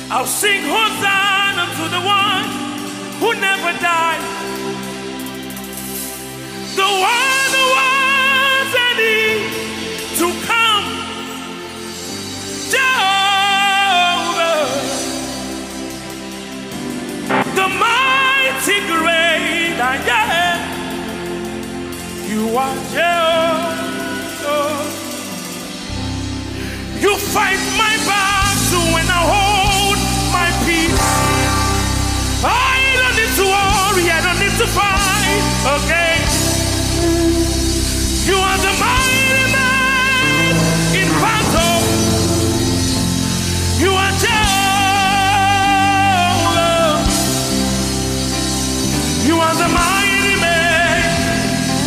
I'll sing Hosanna to the one who never died. The one who was and is to come. Jehovah, the mighty great I am. You are Jehovah. You fight my battle when I hold my peace. I don't need to worry, I don't need to fight, okay? You are the mighty man in battle. You are Jehovah. You are the mighty man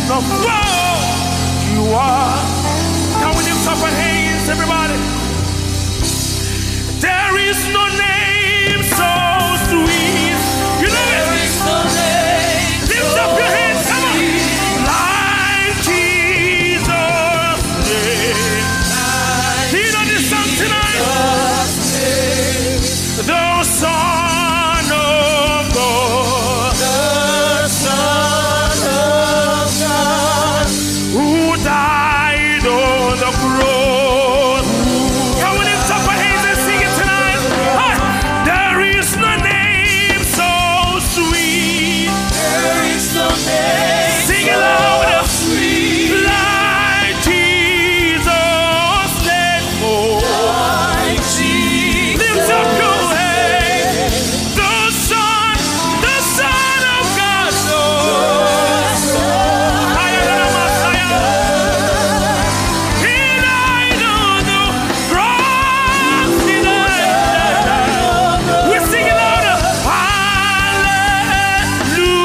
of war. You are. Can we lift up our hands, everybody? There is no name so sweet. You know it. There is no name. Lift up your hands, come on. Like Jesus' name. Do you know this song tonight? The Son of God. The Son of God. Who died on the cross. Can we lift up our hands and sing it tonight? Hey! There is no name so sweet. There is no name. Sing it louder. Sweet. Like Jesus' name. Oh. Like Jesus. Lift up your hands. The Son of God. He died on the cross. He died. We sing it louder. Hallelujah.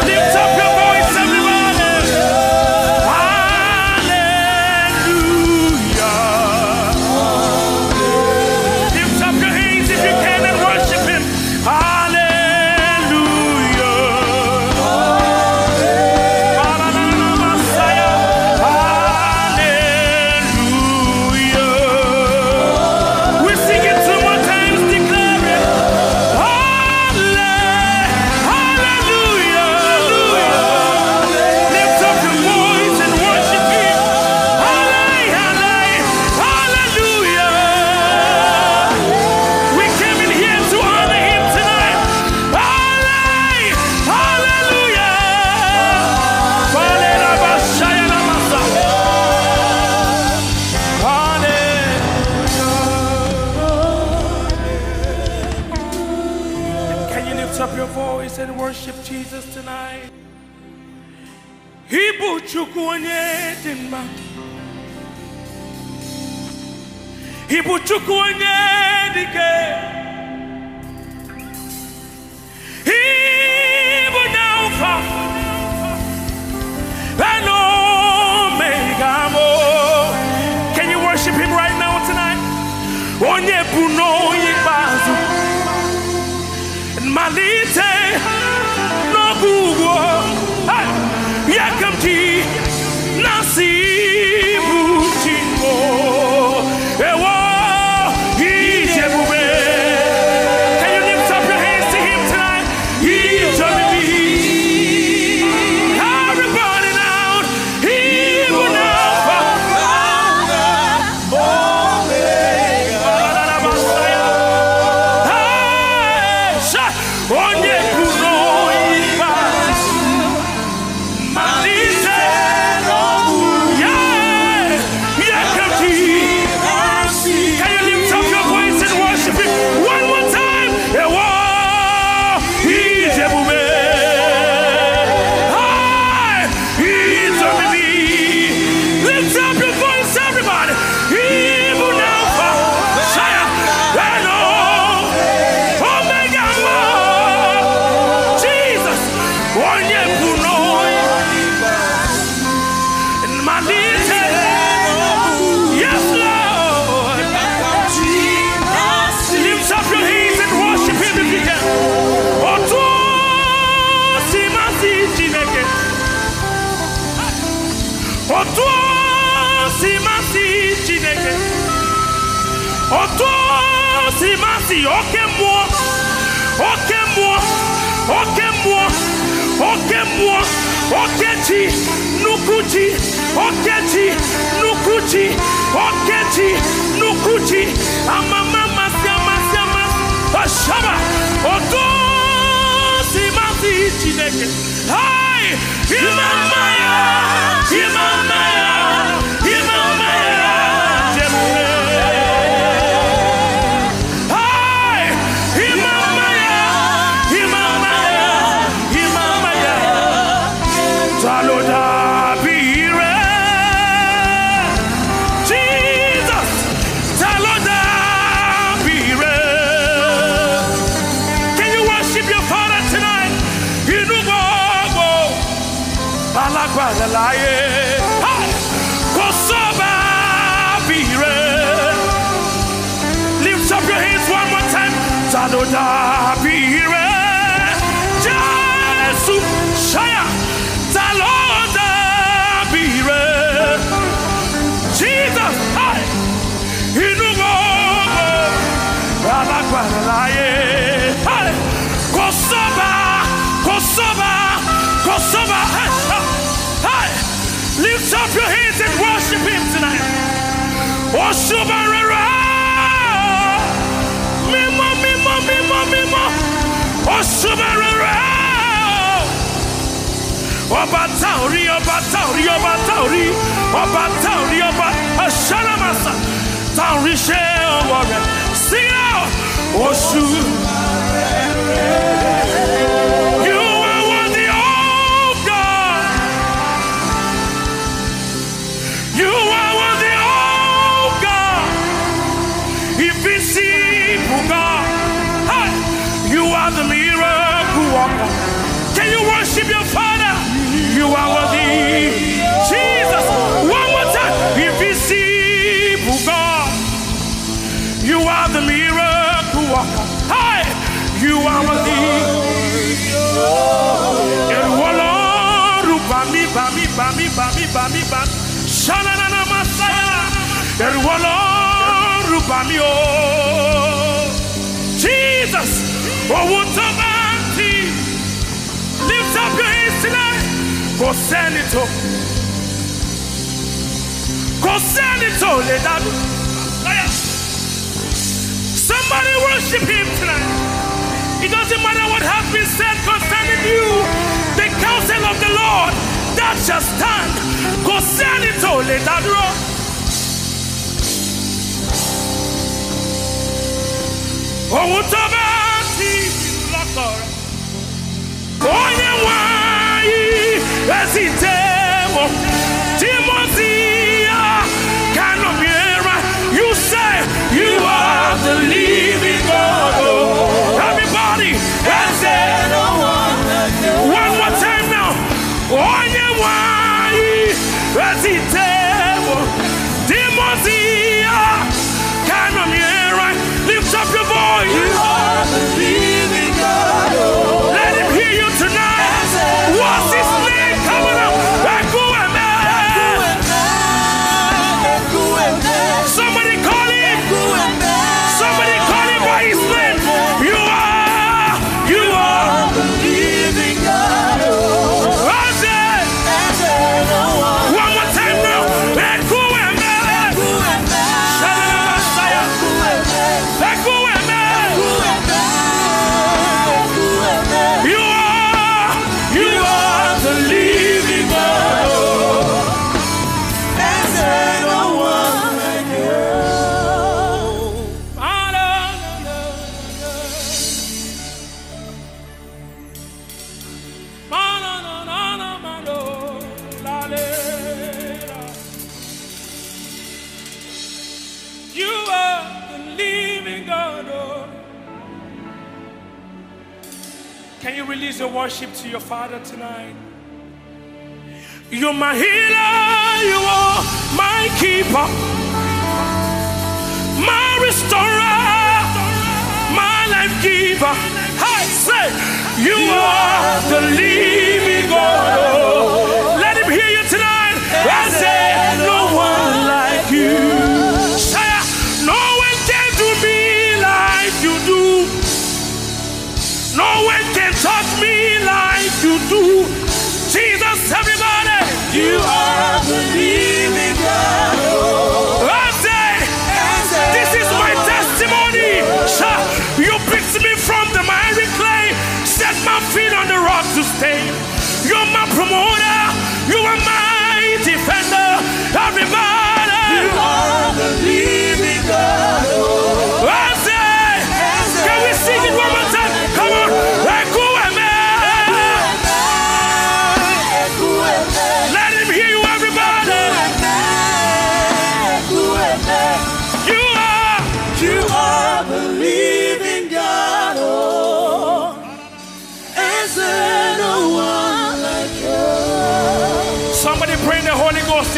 Lift up your voice, everybody. Hallelujah. Lift up your hands if you can and worship him. Hallelujah. Hallelujah. We sing it two more times, declare it. Hallelujah. Lift up your voice and worship him. Hallelujah. We came in here to honor him tonight. Hallelujah. Can you lift up your voice and worship Jesus tonight? Ibu Chukwu onye dị mma. Ibu Chukwu onye dị ike. Ibu na Alpha and Omega mo. Can you worship him right now tonight? Onye bụ n'onye ikpeazụ. Malite n'ọgwụgwụ. Hey! Ya ka m ji na-asị bụ chi m. Ewo, ije ebube. Can you lift up your hands to him tonight? Ije ebube. Everybody now, Ibu na Alpha. Hey! Shout! Onye bụ n'onye ikpeazụ. Malite Oto simasi okemo. Okemo. Okemo. Okemo. Okechi nukuchi. Okechi nukuchi. Okechi nukuchi. Amama masiama. Ashaba. Oto simasi chineke. Hi. Imamaya. Imamaya. Imamaya. Lift up your hands one more time. Taloda bire, Jesu Shaya. Taloda bire, Jesus. Hi, Inugo, Alagwalaye. Hi, Kosoba. Hi, lift up your hands and worship Him tonight. Oshubarara, mimo. Oshubarara, Obatauri, Ashalamasa, Tauri Shea, sing out, Oshu. You are worthy, oh God. You are worthy, oh God. Invisible God. Hi. You are the miracle worker. Can you worship your Father? You are worthy, Jesus. One more time. Invisible God. You are the miracle worker. Hi. You are worthy. Bami. Shanana Masaya. Jesus. Lift up your hands tonight. Go send it to somebody worship Him tonight. It doesn't matter what has been said concerning you. The counsel of the Lord that shall stand. Concerning to Ledadro. Owutabati Lokora. Onye wai esitemo. Timothy Kanomiera. You say you are the living God. Everybody, one more time now. Onye wai esitemo. Timothy Kanomiera. Lift up your voice. You are the living God. Let Him hear you tonight. What's His name coming up? Somebody call Him. Somebody call Him by His name. You are the living God. One more time now. You are the living God. You are the living God. Can you release your worship to your Father tonight? You're my healer, you are my keeper, my restorer, my life giver. I say, you are the living God. Let Him hear you tonight. I say, no one like you. Say, no one can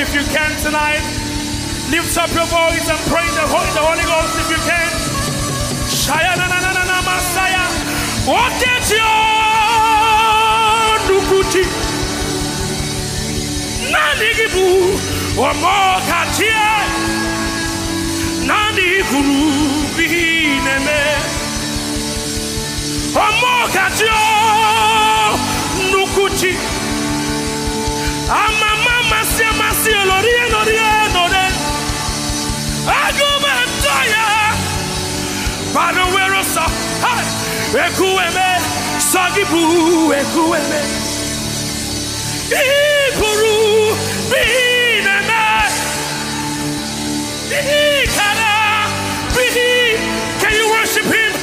if you can tonight. Lift up your voice and pray in the Holy Ghost if you can. Shaya na na na na na Masaya. What is your nukuchi? Nanigibu omo katia. Nani guru bineme. Omo katia nukuchi. Ama mama sia masia lorie lorie lore. Aguma toya. Pano werosa. Hey. Ekueme sagibu ekueme. Ikuru bineme. Ikara bihi. Can you worship him?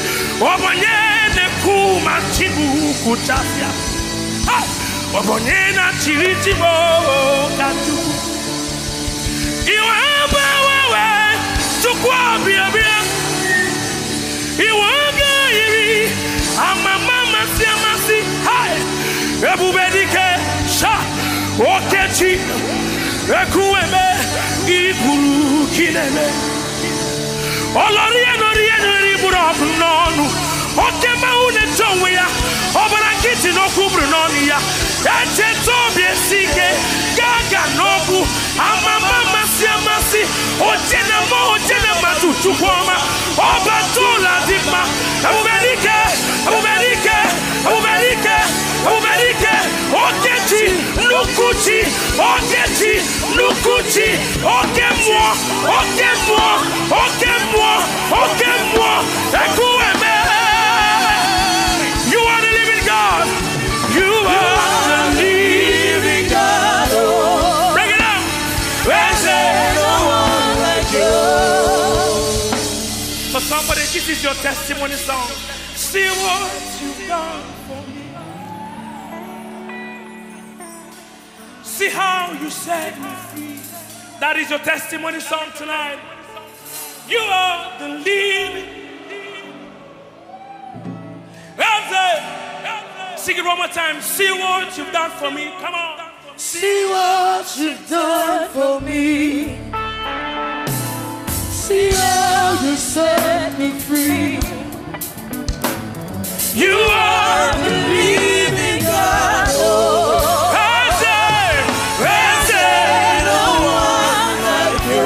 Obanyene kuma chibu kuchafia. Hey. Obonyena chiritibo katu. Iwa bawewe tukwa bia bia. Iwa gairi amama masi amasi. Hai. Ebubedike sha okechi. Ekueme iguru kineme. Olori buraku nonu. Okema une tonweya. Obara kiti no kubru nonu ya. Eche tobie sike. Gaga noku. Amama masi amasi. Ojene matu chukwoma. Oba tula dikma. Ebubedike. Ebubedike. Ebubedike. Ebubedike. Okechi. Nukuchi. Okechi. Nukuchi. Okemwo. Okemwo. Okemwo. Okemwo. Ekueme. You are the living God. You are the living God. Bring it up. There's no one like you. For somebody, this is your testimony song. See what you've done for me. See how you set me free. That is your testimony song tonight. You are the living. That's it. Sing it one more time. See what you've done for me. Come on. See what you've done for me. See how you set me free. You are The living God. Oh, That's it. That's it. no one like you.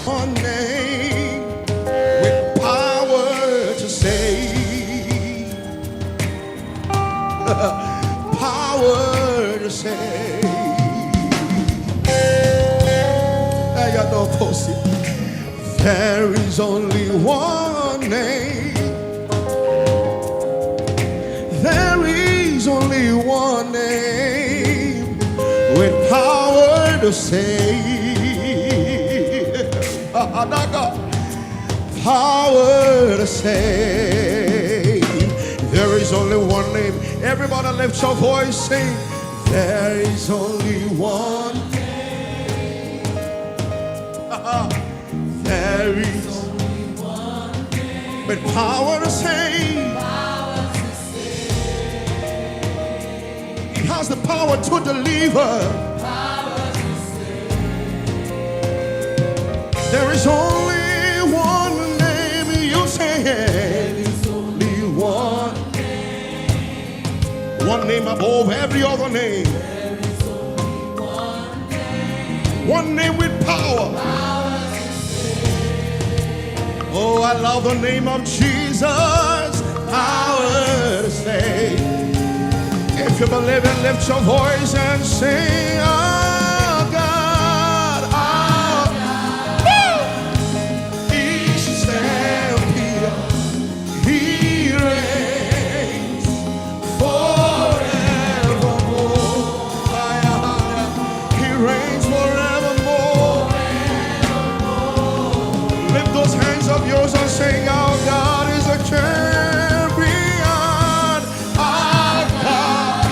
One name with power to save. Power to save. Hey, y'all know Posey. There is only one name. There is only one name with power to save. Power to save. There is only one name. Everybody lift your voice, sing. There is only one name. There is only one name with power to save. It has the power to deliver. There is only one name, you say. There is only one name. One name above every other name. There is only one name. One name with power. Oh, I love the name of Jesus. Power to save. If you believe it, lift your voice and sing. Oh God, oh God. He stands here. He reigns forevermore. He reigns forevermore. Lift those hands of yours and sing. Our God is a champion. Our God,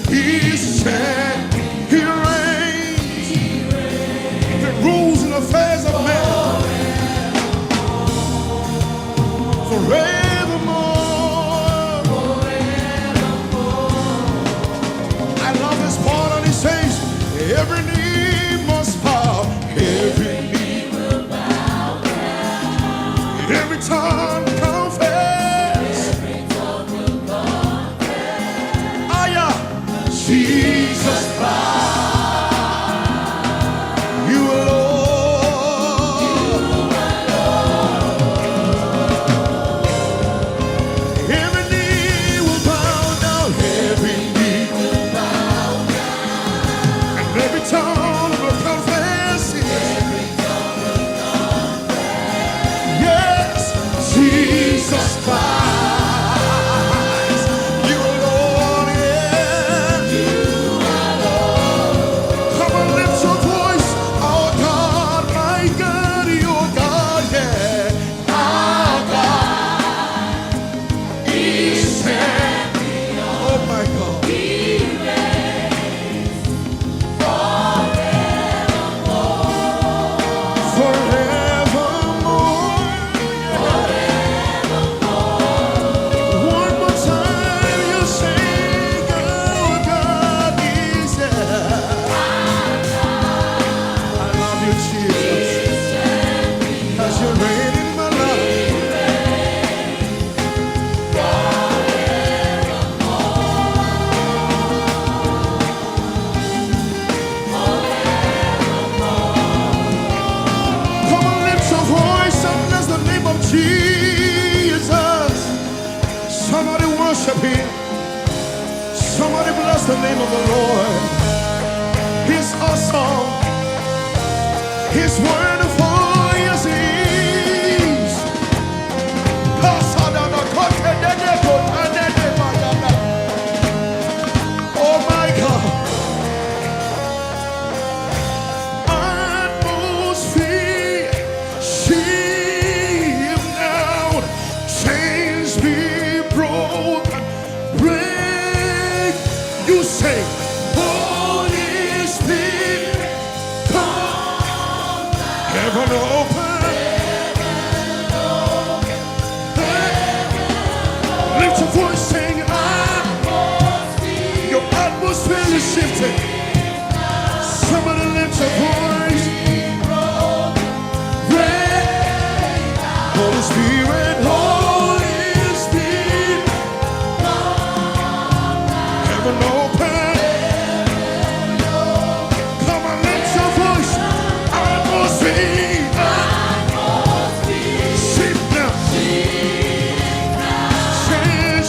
He stands. every knee must bow, every knee will bow down, every tongue confess, ah, yeah. Jesus Christ, you alone, every knee will bow down, every knee will bow down, and every tongue will confess it. Yes, Jesus Christ, you alone, yeah. Come on, lift your voice. Our God, my God, your God, yeah. Our God is happy. Oh my God. Forevermore. One more time, you sing, our God is there. I love you, Jesus, as you reign in my life. Come on, lift your voice and bless the name of Jesus. Somebody worship Him. Somebody bless the name of the Lord. He's awesome. He's wonderful. Yes, He is. Oh my God. Atmosphere shift now. Chains be broken. Break. You say, Holy Spirit, come. Heaven open. Lift your voice, sing. Your atmosphere is shifting. Somebody lift your voice. Break. Holy Spirit, Holy Spirit, heaven open. Come on, lift your voice. Atmosphere. Shift now.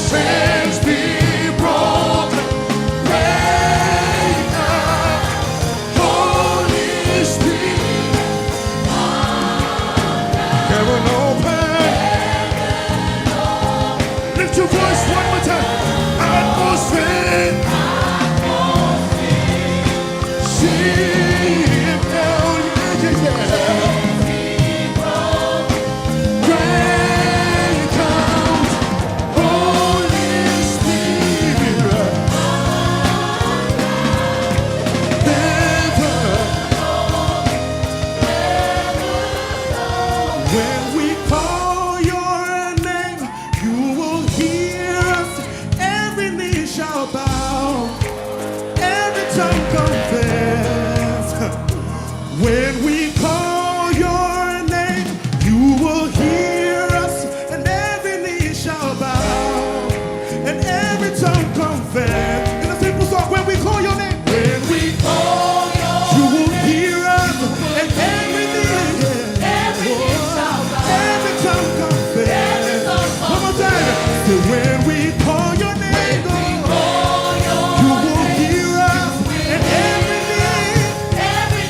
Chains be broken. Break now. Holy Spirit, heaven open. Lift your voice one more time. Atmosphere. Shift now. Yeah, yeah, yeah. Break out. Holy Spirit. Never. When we call your name, you will hear us. Every knee shall bow, every tongue confess. When we call your name, you will hear us, and every knee shall bow, and every tongue confess. In the simple song, when we call your name, when we call your name, you will hear us, and every knee, every tongue confess. One more time. Say, when we call your name, God, you will hear us, and every knee, every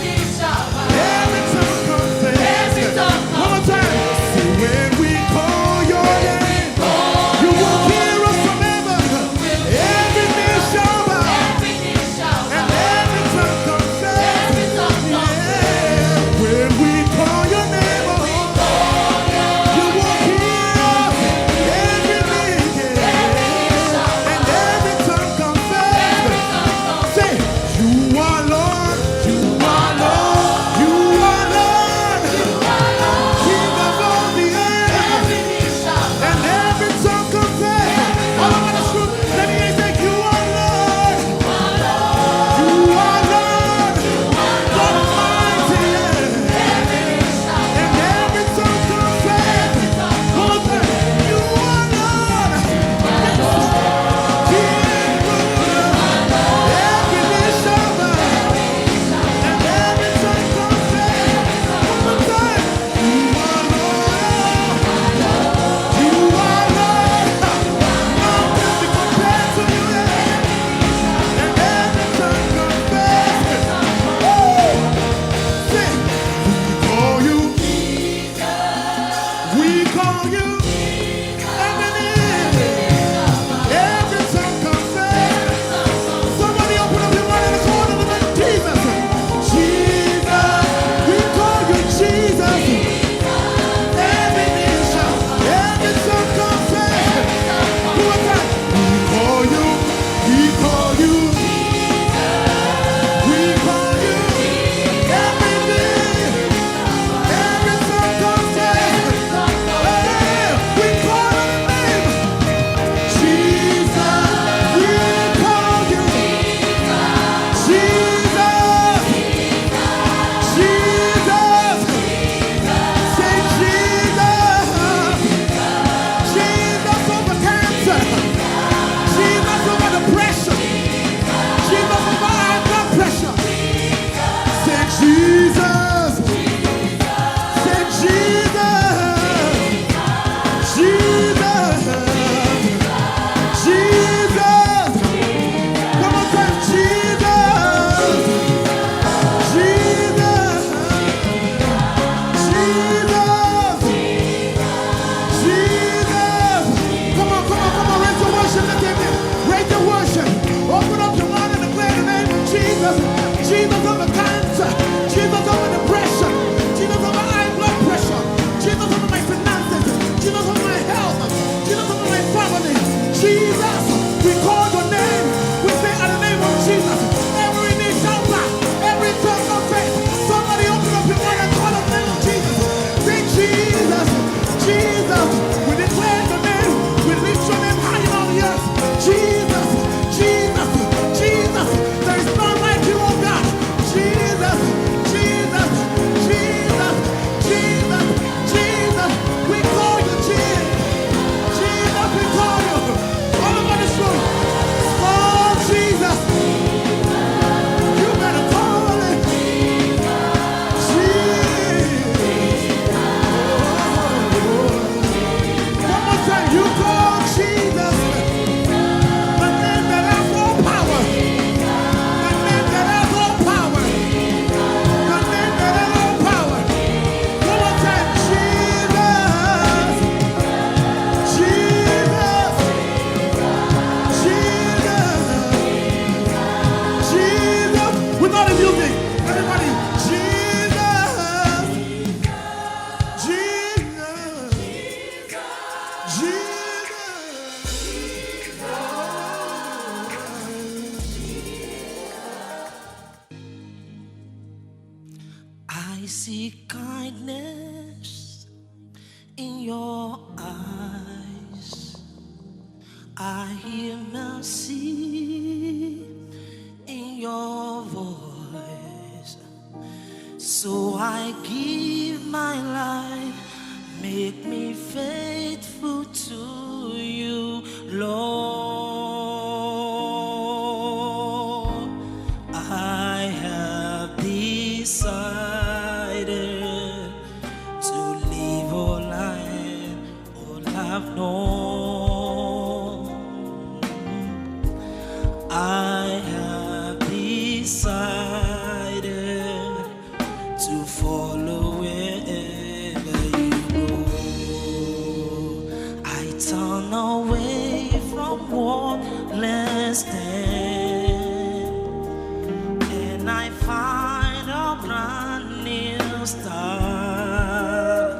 see kindness in your eyes. I hear mercy in your voice. So I give my life, make me faithful to you, Lord. I have decided to live all I've known. I have decided to follow wherever you go. I turn away from what less than, and I find a brand new start.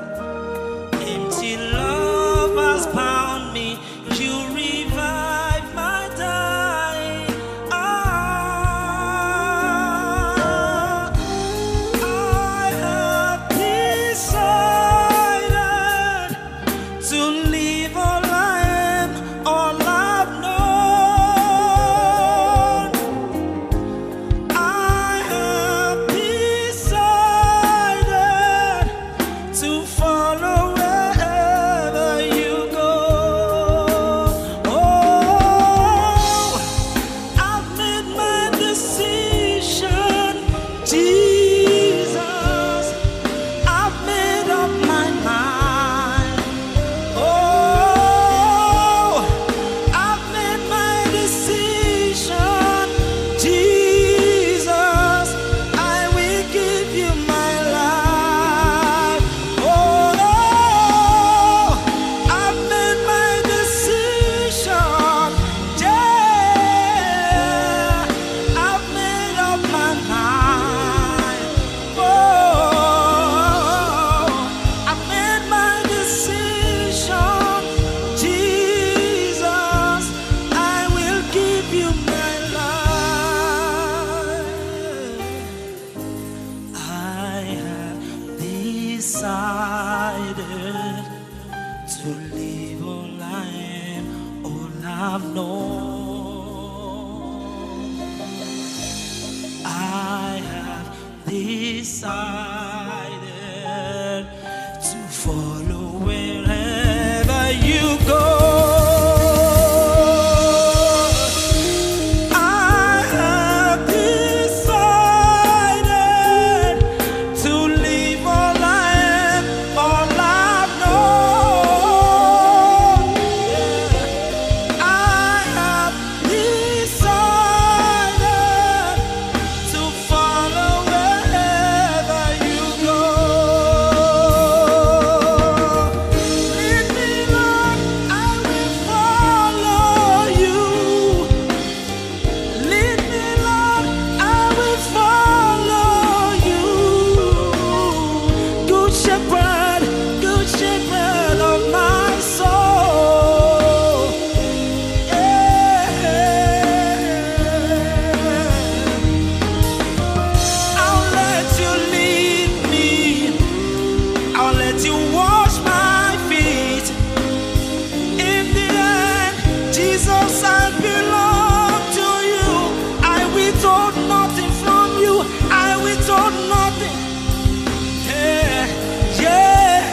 Empty love has bound me, you revive my dying heart. I have decided to live all I am, all I've known. I have decided to follow wherever you go. Oh, I've made my decision, Jesus. I've made up my mind. Oh, I've made my decision, Jesus. I will give you my life. Oh, I've made my decision, yeah. I've made up my mind. Oh, I've made my decision, Jesus. I will give you my life. I have decided to live all I am, all I've known. I have decided to follow wherever you go. I have decided to live all I am, all I've known. I have decided to follow wherever you go. Lead me, Lord, I will follow you. Lead me, Lord, I will follow you. Good shepherd of my soul. Yeah. I'll let you lead me. I'll let you wash my feet. In the end, Jesus, I belong to you. I withhold nothing from you. I withhold nothing. Yeah, yeah.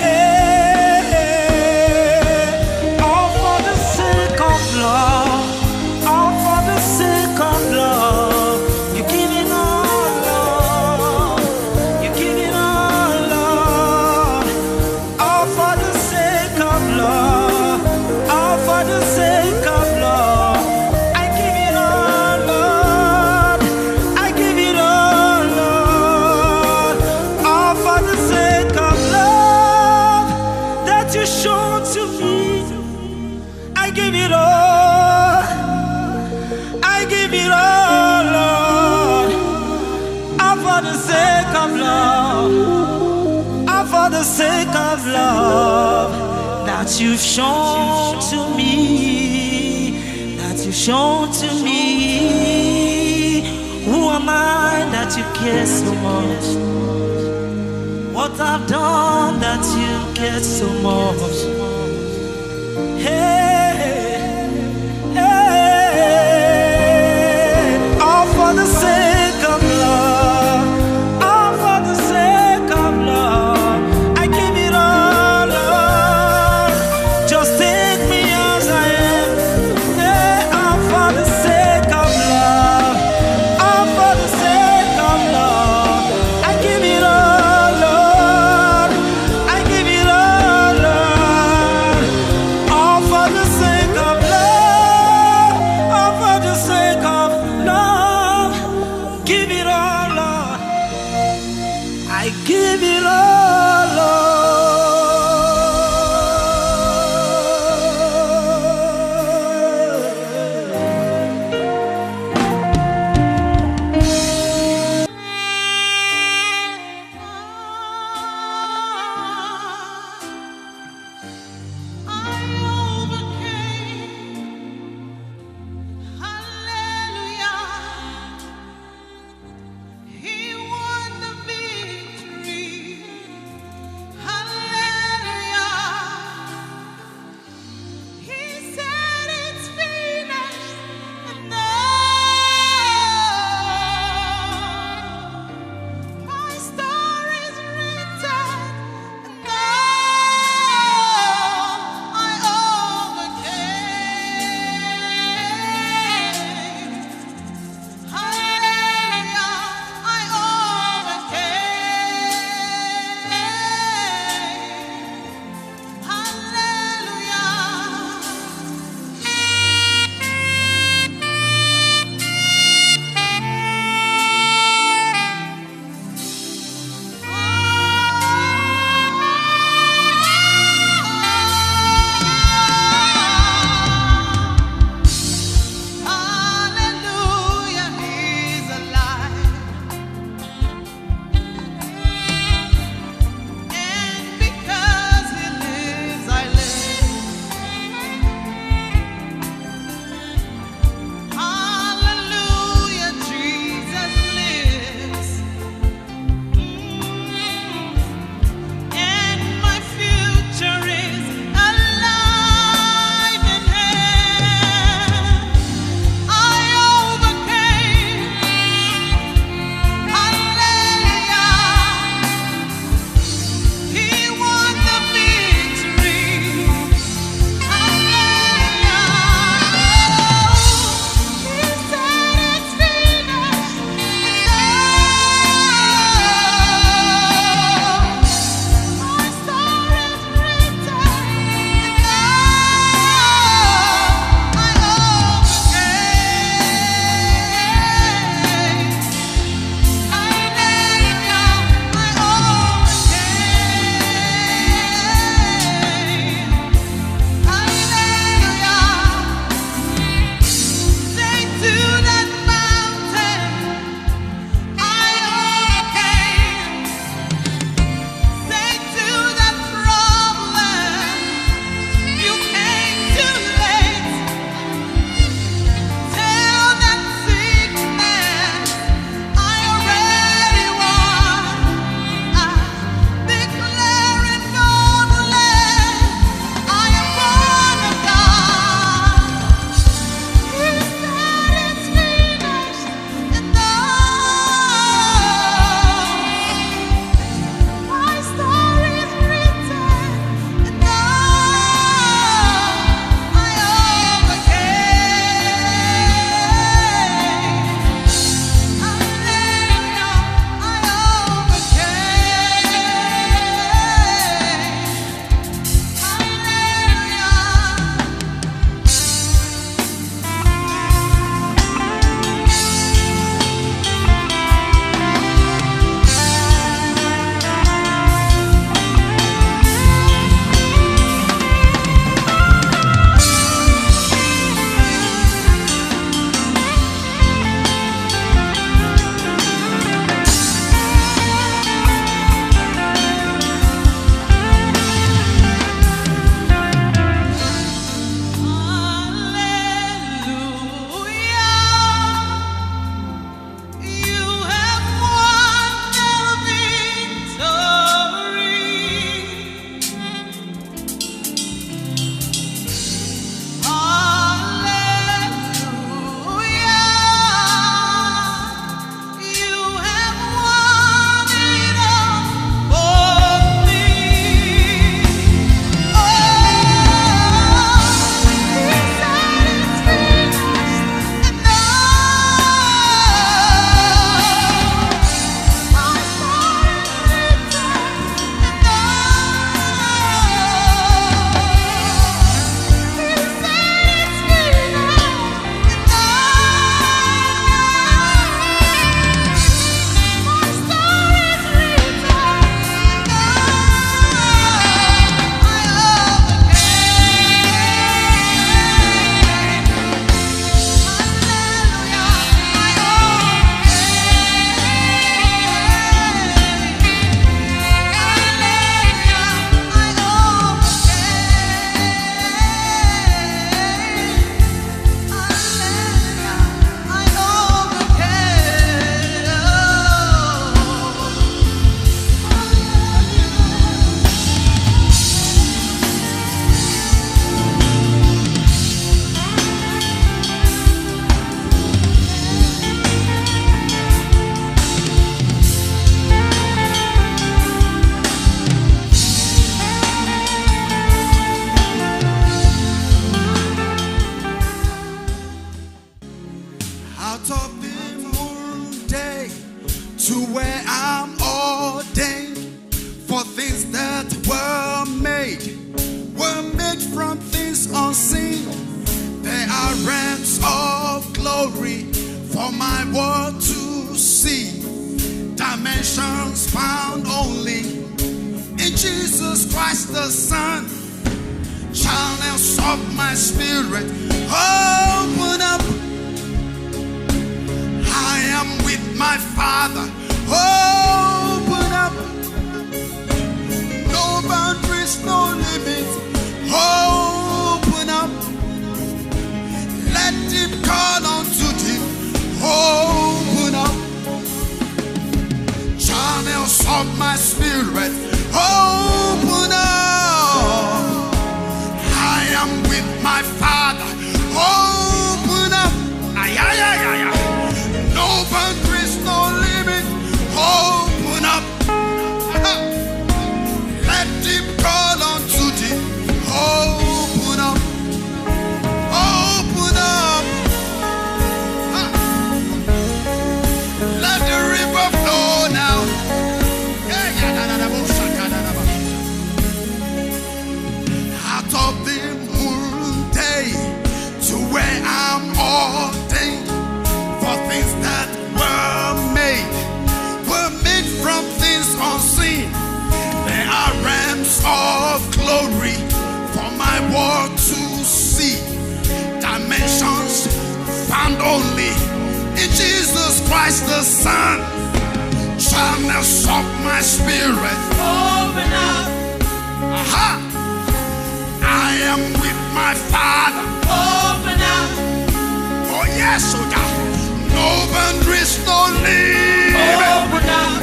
All for the sake of love. All for the sake of love. You give it all, Lord. You give it all, Lord. All for the sake of love. All for the sake of love. I give it all, Lord. I give it all, Lord. All for the sake of love that you show to me. I give it all. I give it all, Lord. All for the sake of love. All for the sake of love that you've shown to me. That you've shown to me. Who am I that you care so much? what I've done that you get so much. Hey, hey, all for the sake of love, all for the sake of love. I give it all, Lord. Just take me as I am. Hey, all for the sake of love, all for the sake of love. I give it all, Lord. I give it all, Lord. All for the Out of the day to where I'm ordained for things that were made from things unseen. There are realms of glory for my world to see, dimensions found only in Jesus Christ the Son. Channels of my spirit open up. I am with my Father. Open up. No boundaries, no limits. Open up. Let deep call unto deep. Open up. Channels of my spirit. Open up. I am with my Father. Open up. Ay, ay, ay, ay, ay. No boundaries, no limit. Open up. Let deep call unto deep. Open up. Open up. Let the river flow now. Out of the day to where I'm ordained for things that were made from things unseen. There are realms of glory for my world to see, dimensions found only in Jesus Christ the Son. Channels of my spirit open up. Aha! I am with my Father. Open up. Oh yes, oh God. No boundaries, no limit. Open up.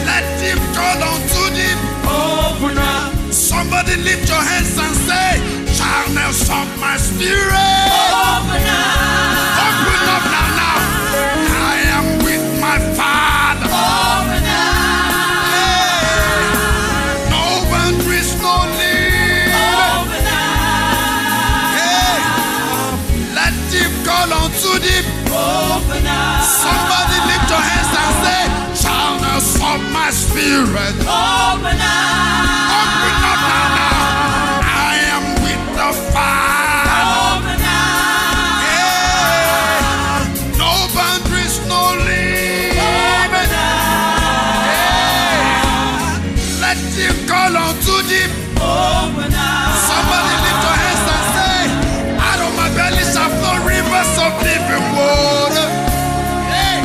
Let deep call unto deep. Open up. Somebody lift your hands and say, channels of my spirit. Open up. Open up now, now. I am with my Father. Open up. Hey. No boundaries, no limit. Open up. Hey. Let deep call unto deep. Open up. Somebody lift your hands and say, channels of my spirit. Open up. Open up now, now. I am with the Father. Open up. Yeah. No boundaries, no limit. Open up. Yeah. Let deep call unto deep. Open up. Somebody lift your hands and say, out of my belly shall flow rivers of living water. Hey.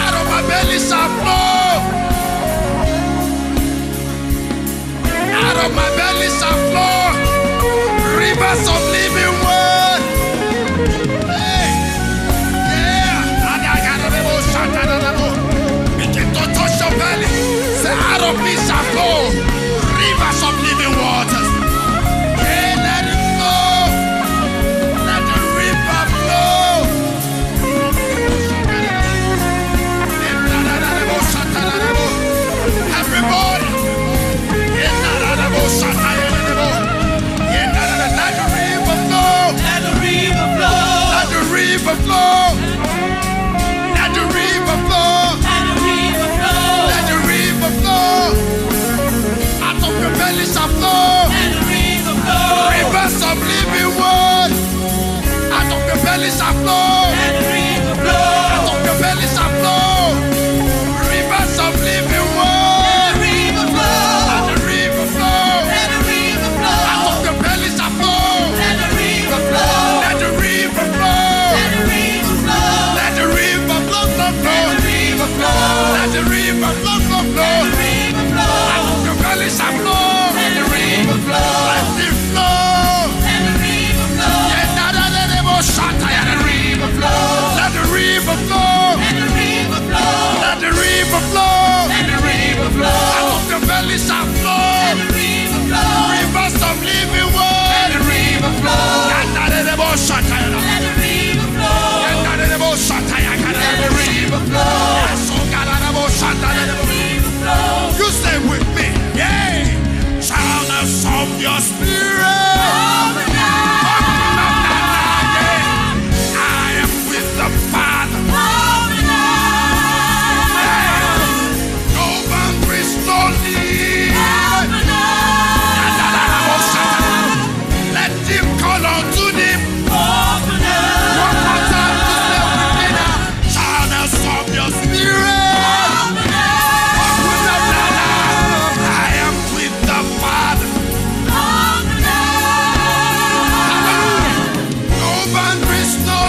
Out of my belly shall flow. Out of my belly shall flow rivers of living water. Hey. Yeah. Begin to touch your belly. Say, out of me shall flow rivers of living waters. Yeah, let it flow. Let the river flow. Everybody. Let the river flow. Let the river flow. Let the river flow. Let the river flow. Let the river flow. Let the river flow. Out of your belly shall flow. Let the river flow. Rivers of living water. Out of your belly shall flow. Let the river flow. Out of your belly shall flow. Rivers of living water. Let the river flow. Let the river flow. Out of your belly shall flow. Let the river flow. Let the river flow. Let the river flow.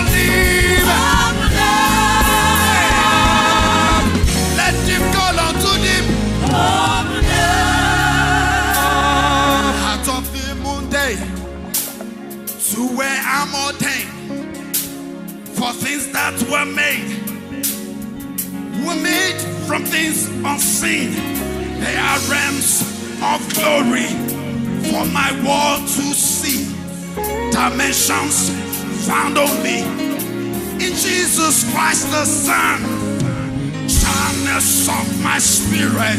live. Let deep call unto deep. Out of the moon day to where I'm ordained for things that were made from things unseen. They are realms of glory for my world to see. Dimensions found only in Jesus Christ the Son. Channels of my spirit.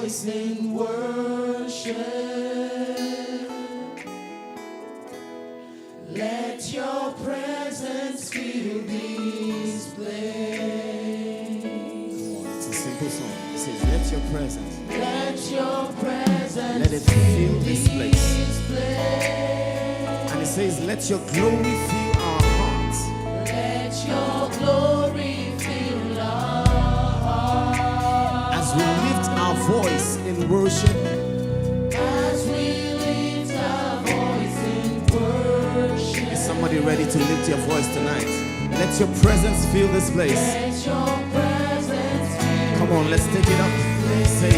voice in worship. Let your presence fill this place. It's a simple song. It says, let your presence, Let your presence let it fill this place. this place. And it says, let your glory fill our hearts. Let your glory fill our hearts. As we lift our voice in worship, As we lift our voice in worship. is somebody ready to lift your voice tonight? Let your presence fill this place. Let your presence fill. Come on, let's take it up. Say,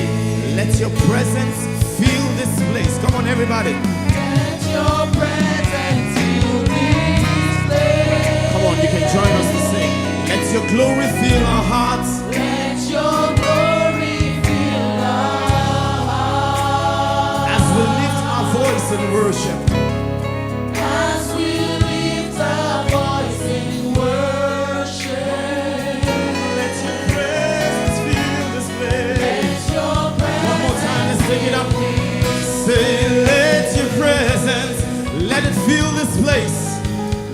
let your presence fill this place. Come on, everybody. Let your presence fill this place. Come on, you can join us to sing. Let your glory fill our hearts. Let your glory fill our hearts. As we lift our voice in worship. As we lift our voice in worship. Let your presence fill this place. Let your presence One more time, let's take it up. Say, let your presence, let it fill this place.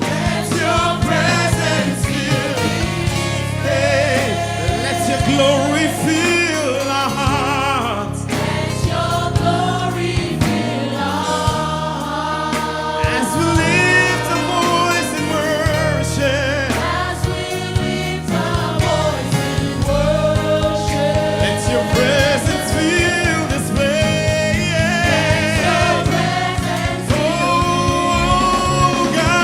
Let your presence fill. Hey, let your glory fill our hearts. Let your glory fill our hearts. As we lift a voice in worship. As we lift our voice in worship. Let your presence fill this place. Your presence Oh, God.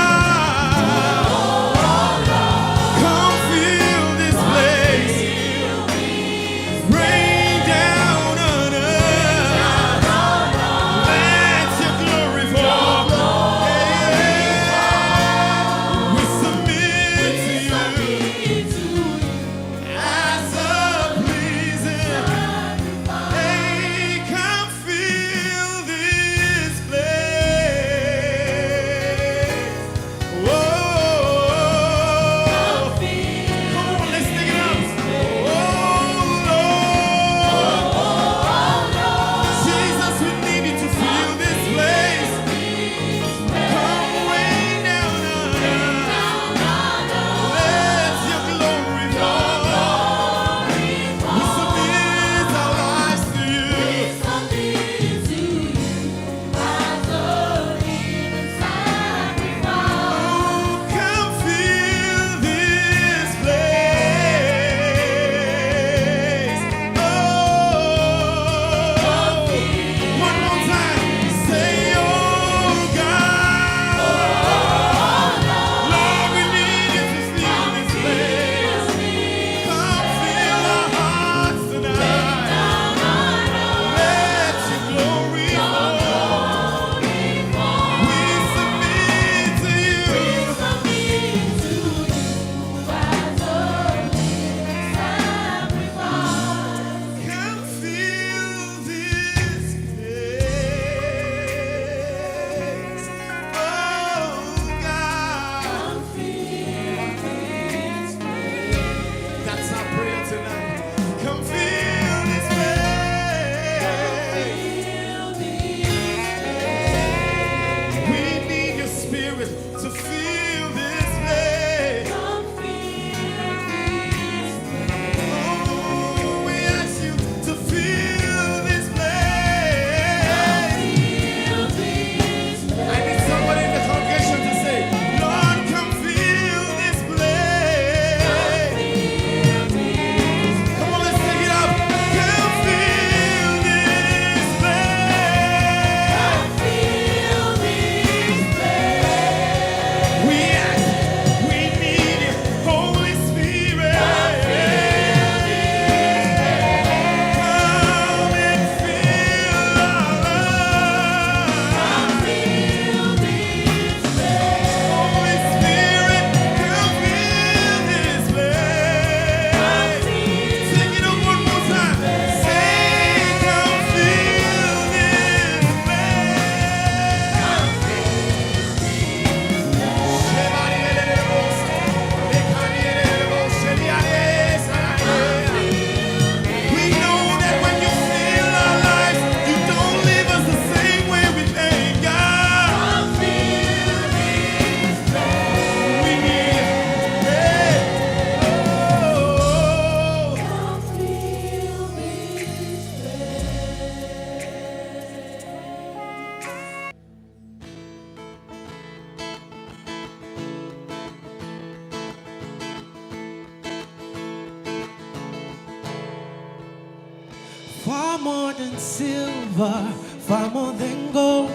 than silver, far more than gold,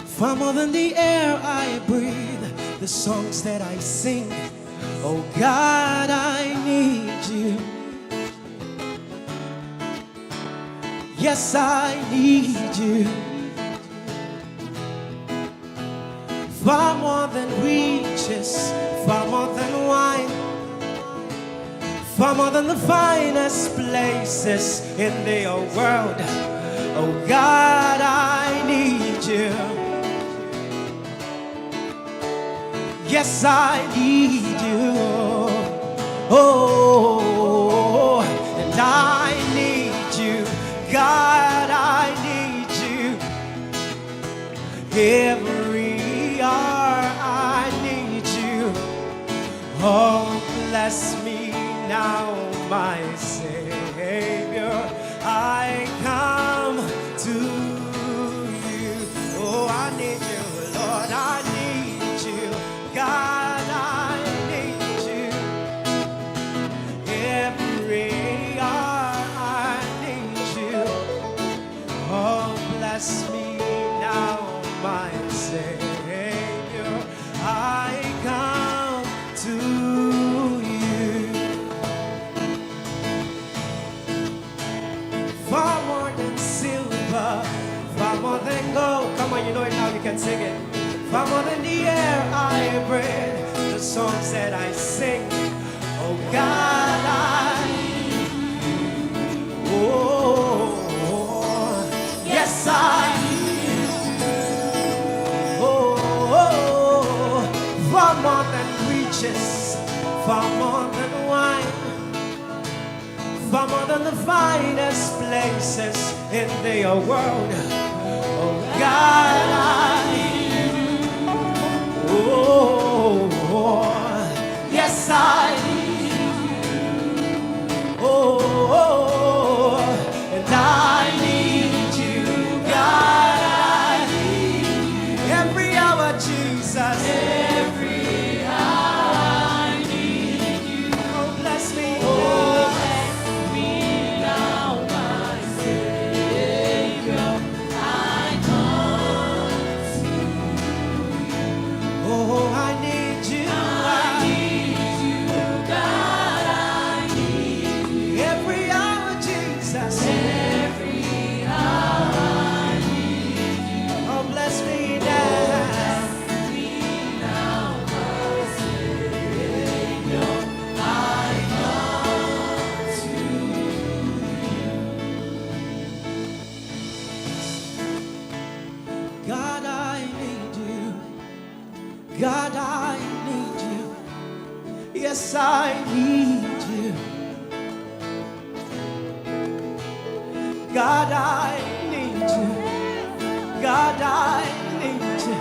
far more than the air I breathe, the songs that I sing. Oh God, I need you. Yes, I need you. Far more than riches, far more than wine, far more than the finest places in the world. Oh God, I need you. Yes, I need you. Oh, and I need you. God, I need you. Every hour I need you. Oh, bless me now, my Savior. I come to you. Oh, I need you, Lord. I need you. God, I need you. Every hour I need you. Oh, bless me now, my Savior. I come to you. Far more than silver, far more than gold. Come on, you know it now, you can sing it. Far more than the air I breathe, the songs that I sing. Oh God, yes, far more than riches, far more than wine, far more than the finest places in the world. Oh God, yes, I need you. And I need you, God, I need you. Every hour, Jesus. Every hour I need you. Oh, bless me. Oh, bless me now, my Savior. I come to you. Oh, I need you. I need you, God, I need you. Every hour, Jesus. Every hour I need you. Oh, bless me now. Bless me now, my Savior. I come to you. God, I need you. God, I need you. Yes, I need you. God, I need you. God, I need you.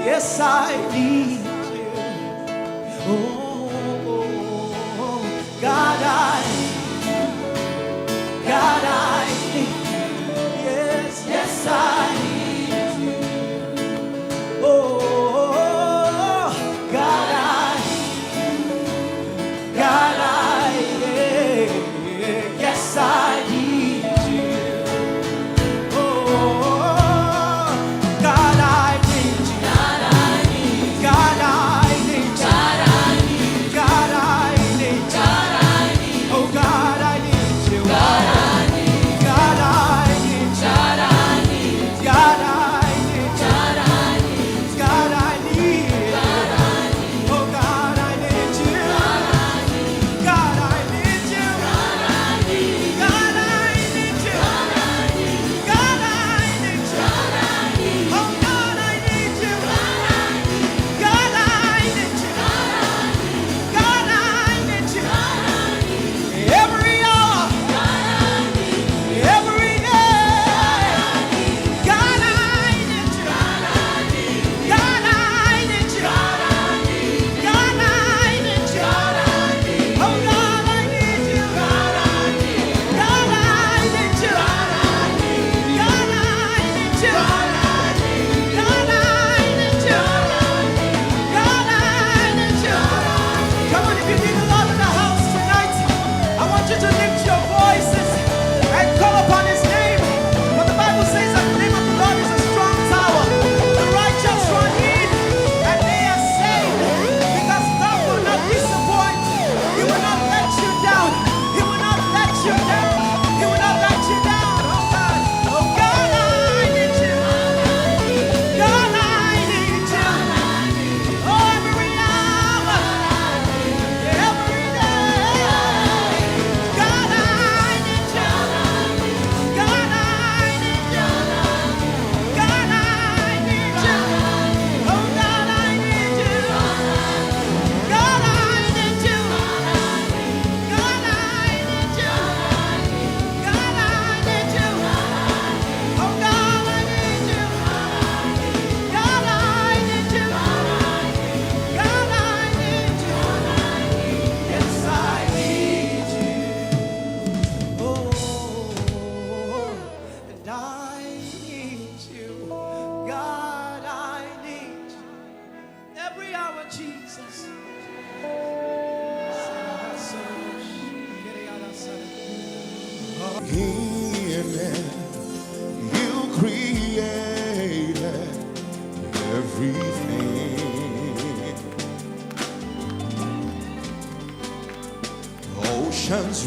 Yes, I need you. Oh, God, I need you. Yes, yes, I need you. Oh, God, yes, I need you. Oh, God, I need you. God, I need you. God, I need you.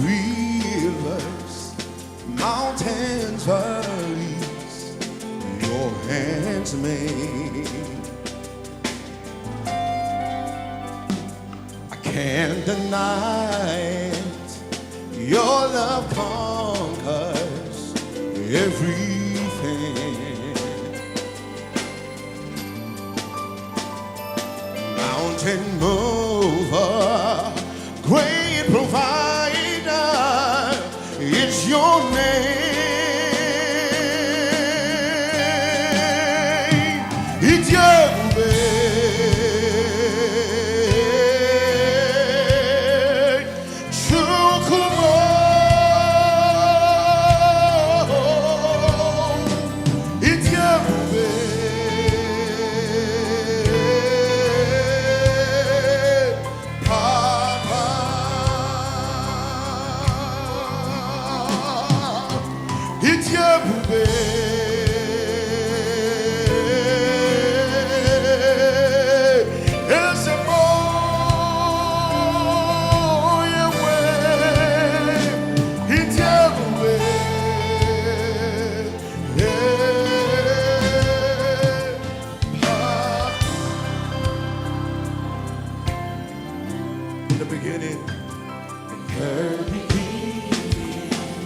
rivers, mountains, valleys, your hands made. I can't deny it. Your love conquers everything. Mountain mover, great provider is your name. It's in the beginning,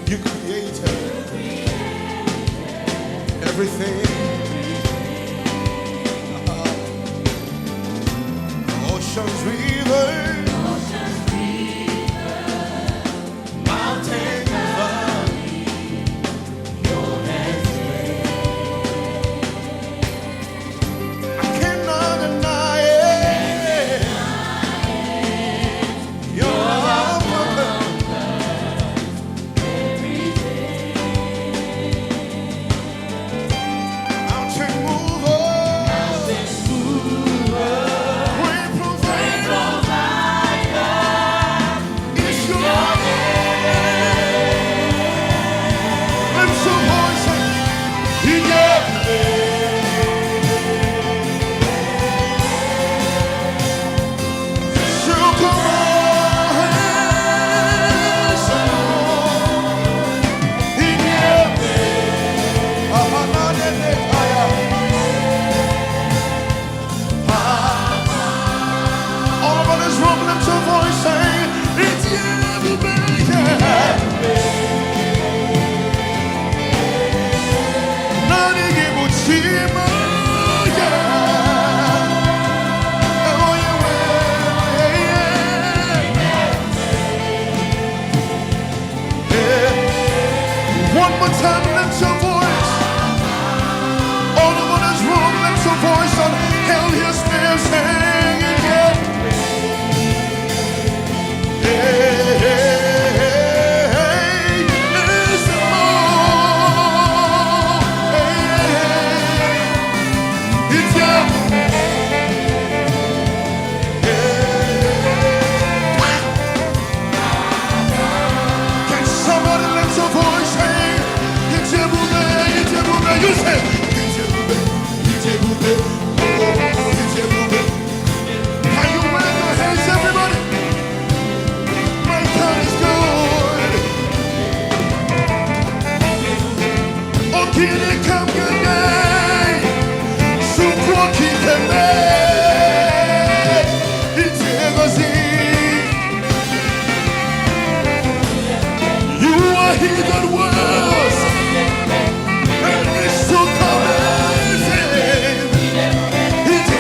you created everything. Oceans, rivers, mountains, valleys, your hands made. I cannot deny it. Your love mountain mover, great provider is your name. Lift your voice and he gave me. So come on, he gave me. All over this room, lift your voice, say, it's you, baby. Nani gibuchima, yeah. Oh, yeah, yeah. One more time, lift your voice. All over this room, lift your voice and hell your still singing, yeah. Can somebody lift your voice, hey? You say, can you wave your hands, everybody? My God is good. Oh, can you come good day? So croaky can it's you are he that was. And it's so amazing. It's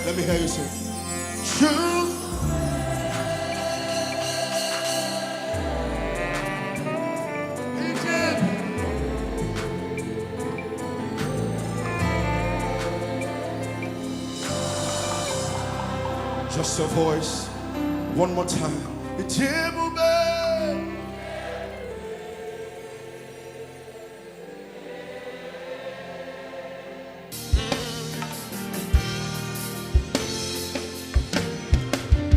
Let me hear you sing. True. Just a voice. One more time.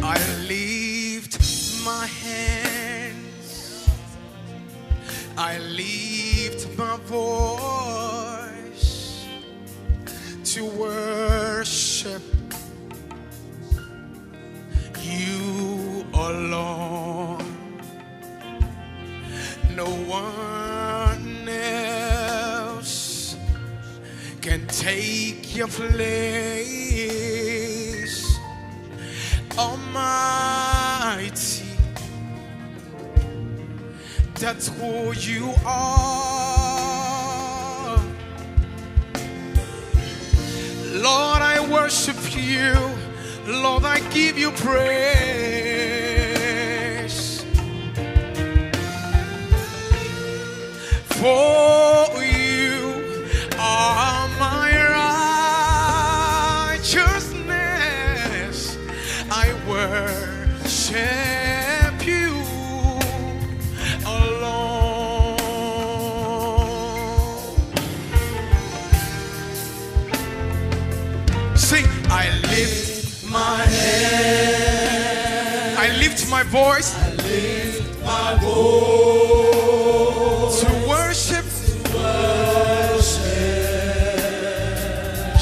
I lift my hands, I lift my voice to worship you alone. No one else can take your place, Almighty. That's who you are. Lord, I worship you. Lord, I give you praise. For you are my righteousness. I worship you alone. Sing, I lift my hand, I lift my voice, I lift my voice to worship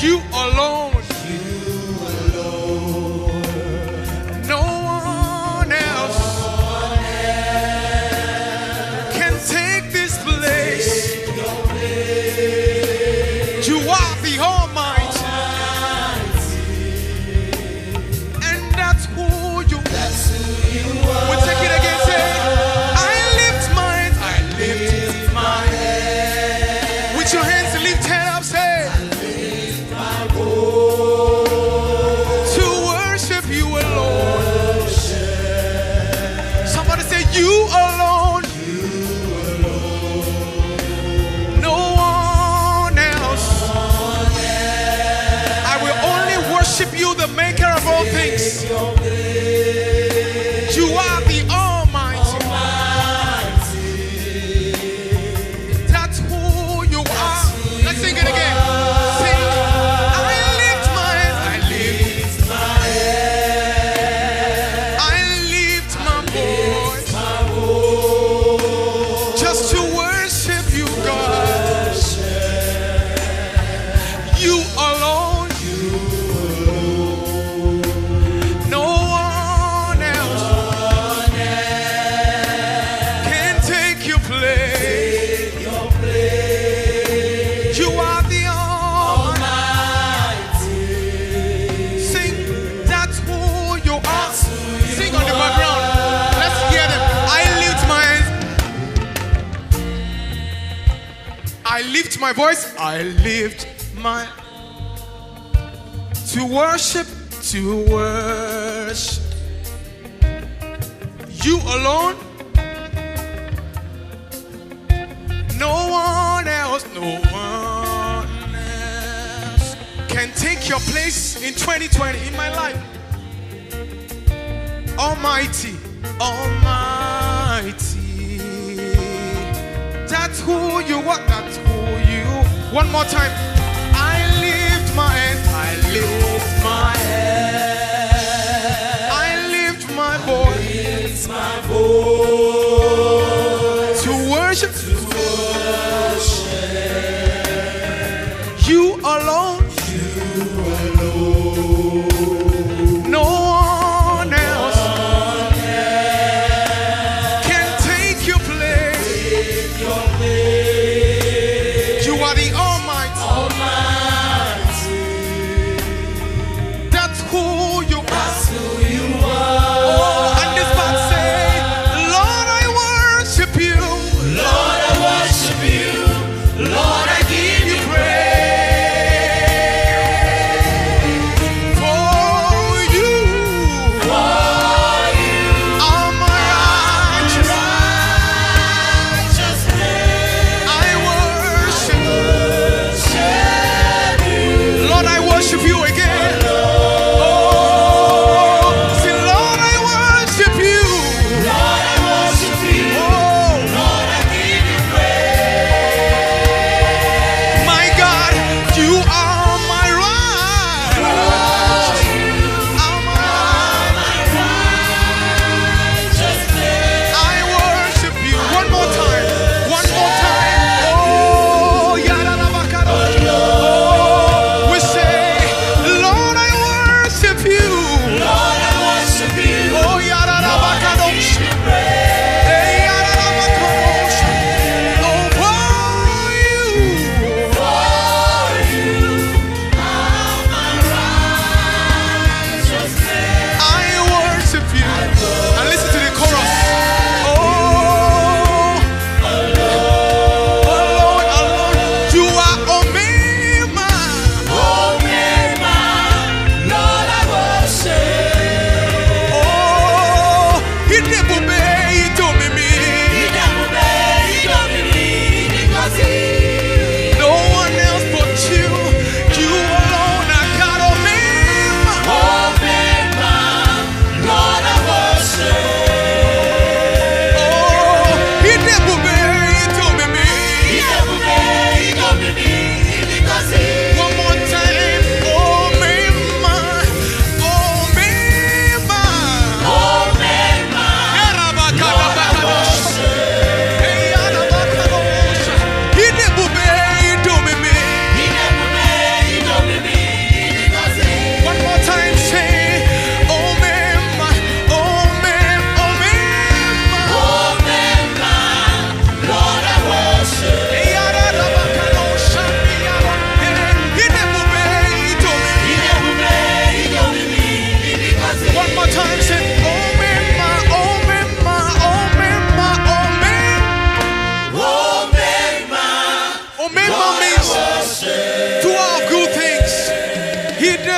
you alone. No one else can take this place. You are the Almighty, and that's who you are. We'll take it again, say, I lift my hands, I lift my hands. With your hands lifted up, say, I lift my voice to worship you alone. Somebody say, you alone. No one else. I will only worship you, the maker of all things. You are the Almighty. That's who you are. Let's sing it again. Sing, I lift my hands, I lift my hands, I lift my voice just to worship you, God. You alone. No one else can take your place. You are the Almighty. Sing, that's who you are. Sing on the background. Let's hear them. I lift my hands, I lift my voice, I lift my to worship you alone. No one else can take your place in 2020 in my life. Almighty, Almighty. That's who you are, that's who you. One more time. I lift my hands, I lift my hands, I lift my voice to worship you alone. No one else can take your place. You are the Almighty. That's who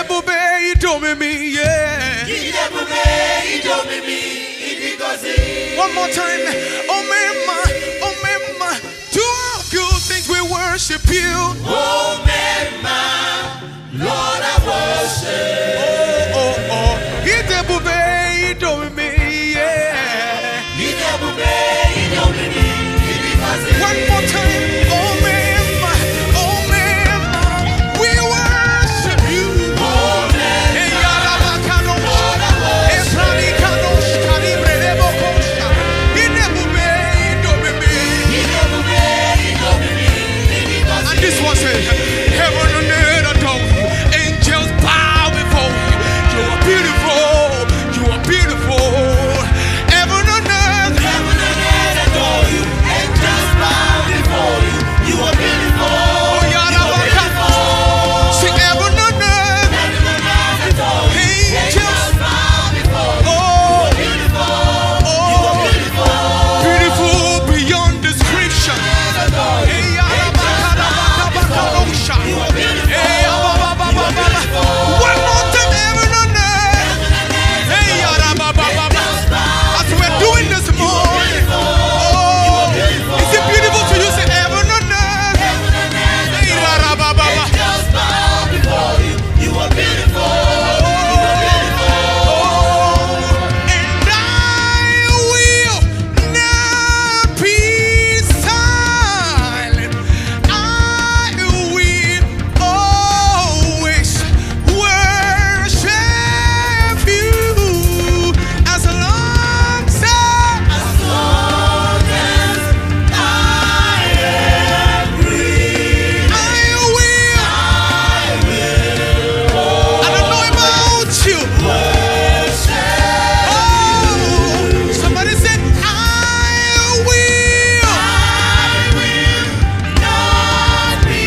Idebube idomimi, yeah. One more time. Oh mema, do all good things we worship you. Oh, man, Lord, I worship. Oh. Idebube idomimi, yeah. One more time. Oh mema, we worship you. Oh, man, Hey, Yarabakano, Efranikano, Karibrebo Kosha. Idebube idomimi. And this one says, heaven and earth adore you. Angels bow before you. You are beautiful. You are beautiful. Heaven and earth. adore you. Angels bow before you. You are beautiful. Oh, Yarabakano. Sing heaven and earth. Adore you. Angels. bow before you. Oh, Beautiful. beautiful beyond description. Adore you. Hey, Yarabakano. Hey, one more time, heaven and earth. Hey, Yarabababa. As we're doing this morning. Oh, is it beautiful to you? Say heaven and earth. Hey, Yarabababa. Angels bow before you. You are beautiful. And I will not be silent. I will always worship you as long as As long as I am breathing, I will. I don't know about you. Oh, somebody said, I will. not be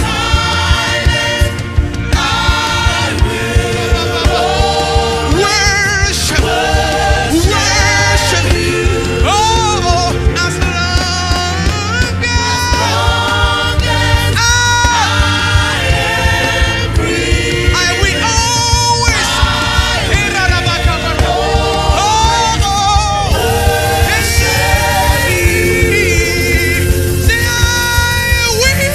silent. I Worship. Oh, as long as I will always. Say I will.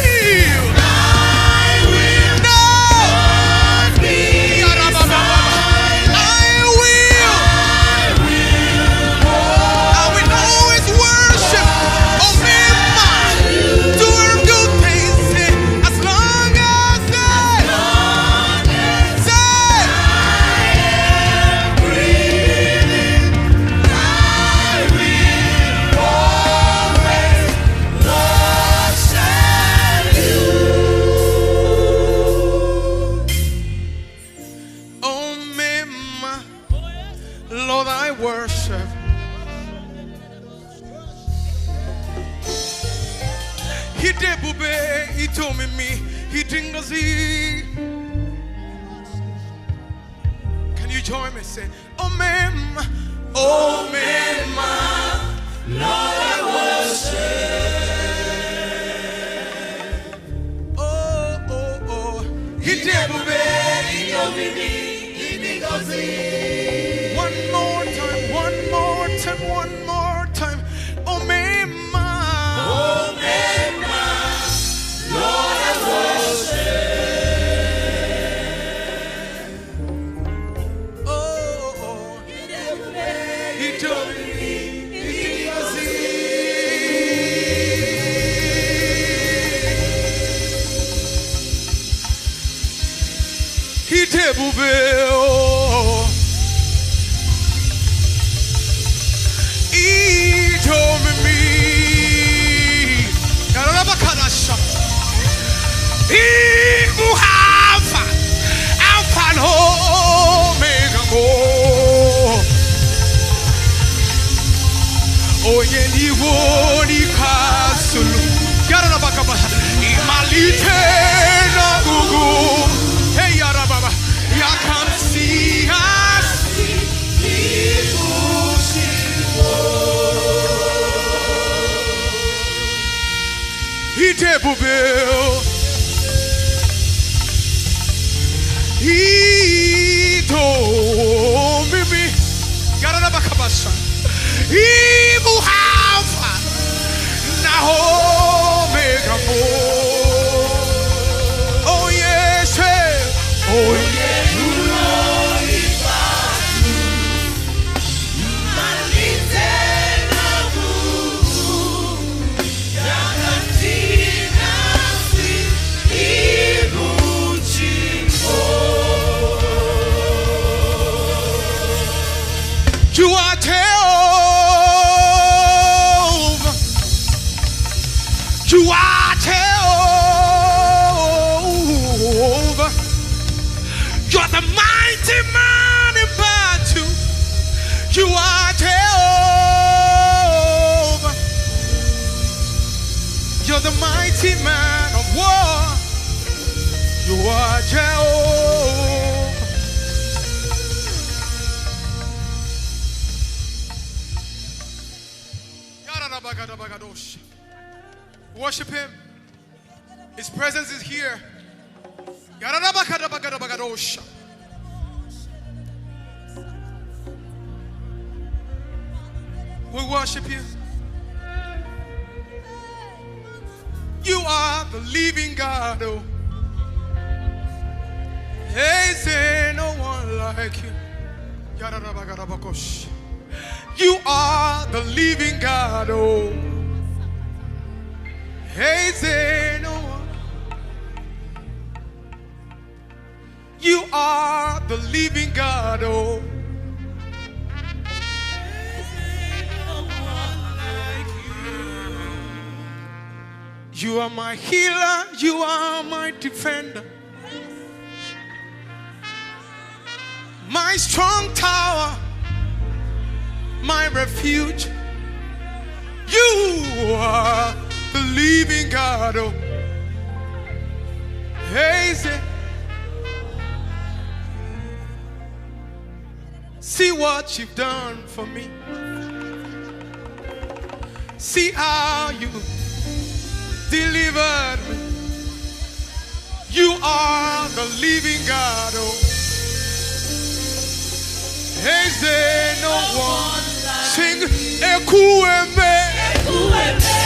I will always worship. Doing good things as long as oh mema, Lord, I worship. He did bube, he told me, he didn't see. Can you join me? Say, oh mema, oh mema, oh, he did bube. One more time. Oh, mema. Oh, he told me. He did bube. He told me. Yarabakadasha. He who have Alpha and Omega. Oh, ye ni castle. Yarabakaba. Imalite na gugu. Hey, Yarababa. Ya can see us. He He told me, Garabakabasha, He will have Omega. Oh yes, oh yes. You are Jehovah. You are Jehovah. You're the mighty man in battle. You are Jehovah. You're the mighty man of war. You are Jehovah. Worship Him. His presence is here. We worship You. You are the living God. Oh, is there no one like You? You are the living God. Oh, is there no one? You are the living God. Oh, is there no one like You? You are my healer. You are my defender, my strong tower, my refuge. You are the living God. Oh, hey, say, see what You've done for me. See how You delivered me. You are the living God. Oh, is there no one? Sing, Ekueme, Ekueme,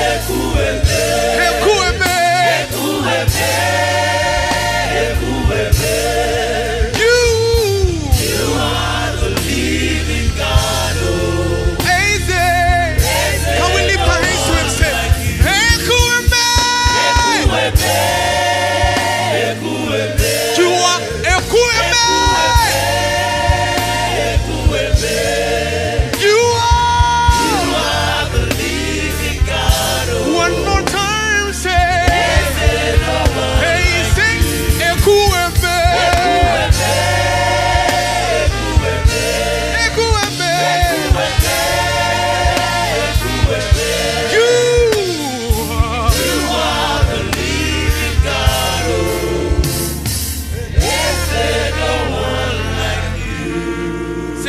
Ekueme, Ekueme, Ekueme, Ekueme. You are the living God. Oh, is there? Can we lift our hands to Him? Say, Ekueme, Ekueme, Ekueme. You are Ekueme.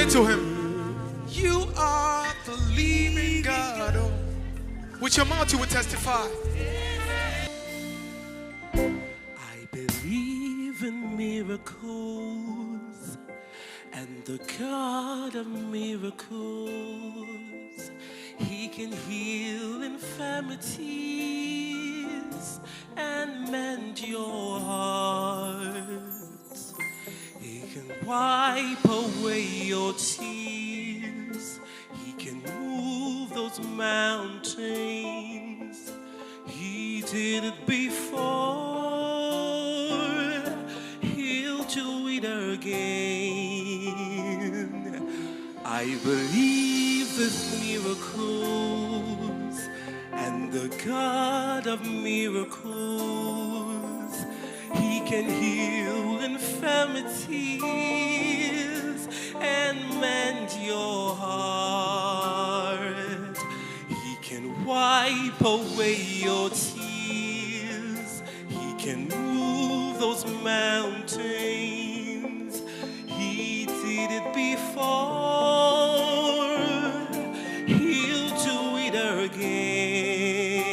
To Him, You are the living God. Oh, with your mouth you will testify. I believe in miracles and the God of miracles. He can heal infirmities and mend your heart. He can wipe away your tears. He can move those mountains. He did it before. He'll do it again. I believe there's miracles and the God of miracles. He can heal infirmities and mend your heart. He can wipe away your tears. He can move those mountains. He did it before. He'll do it again.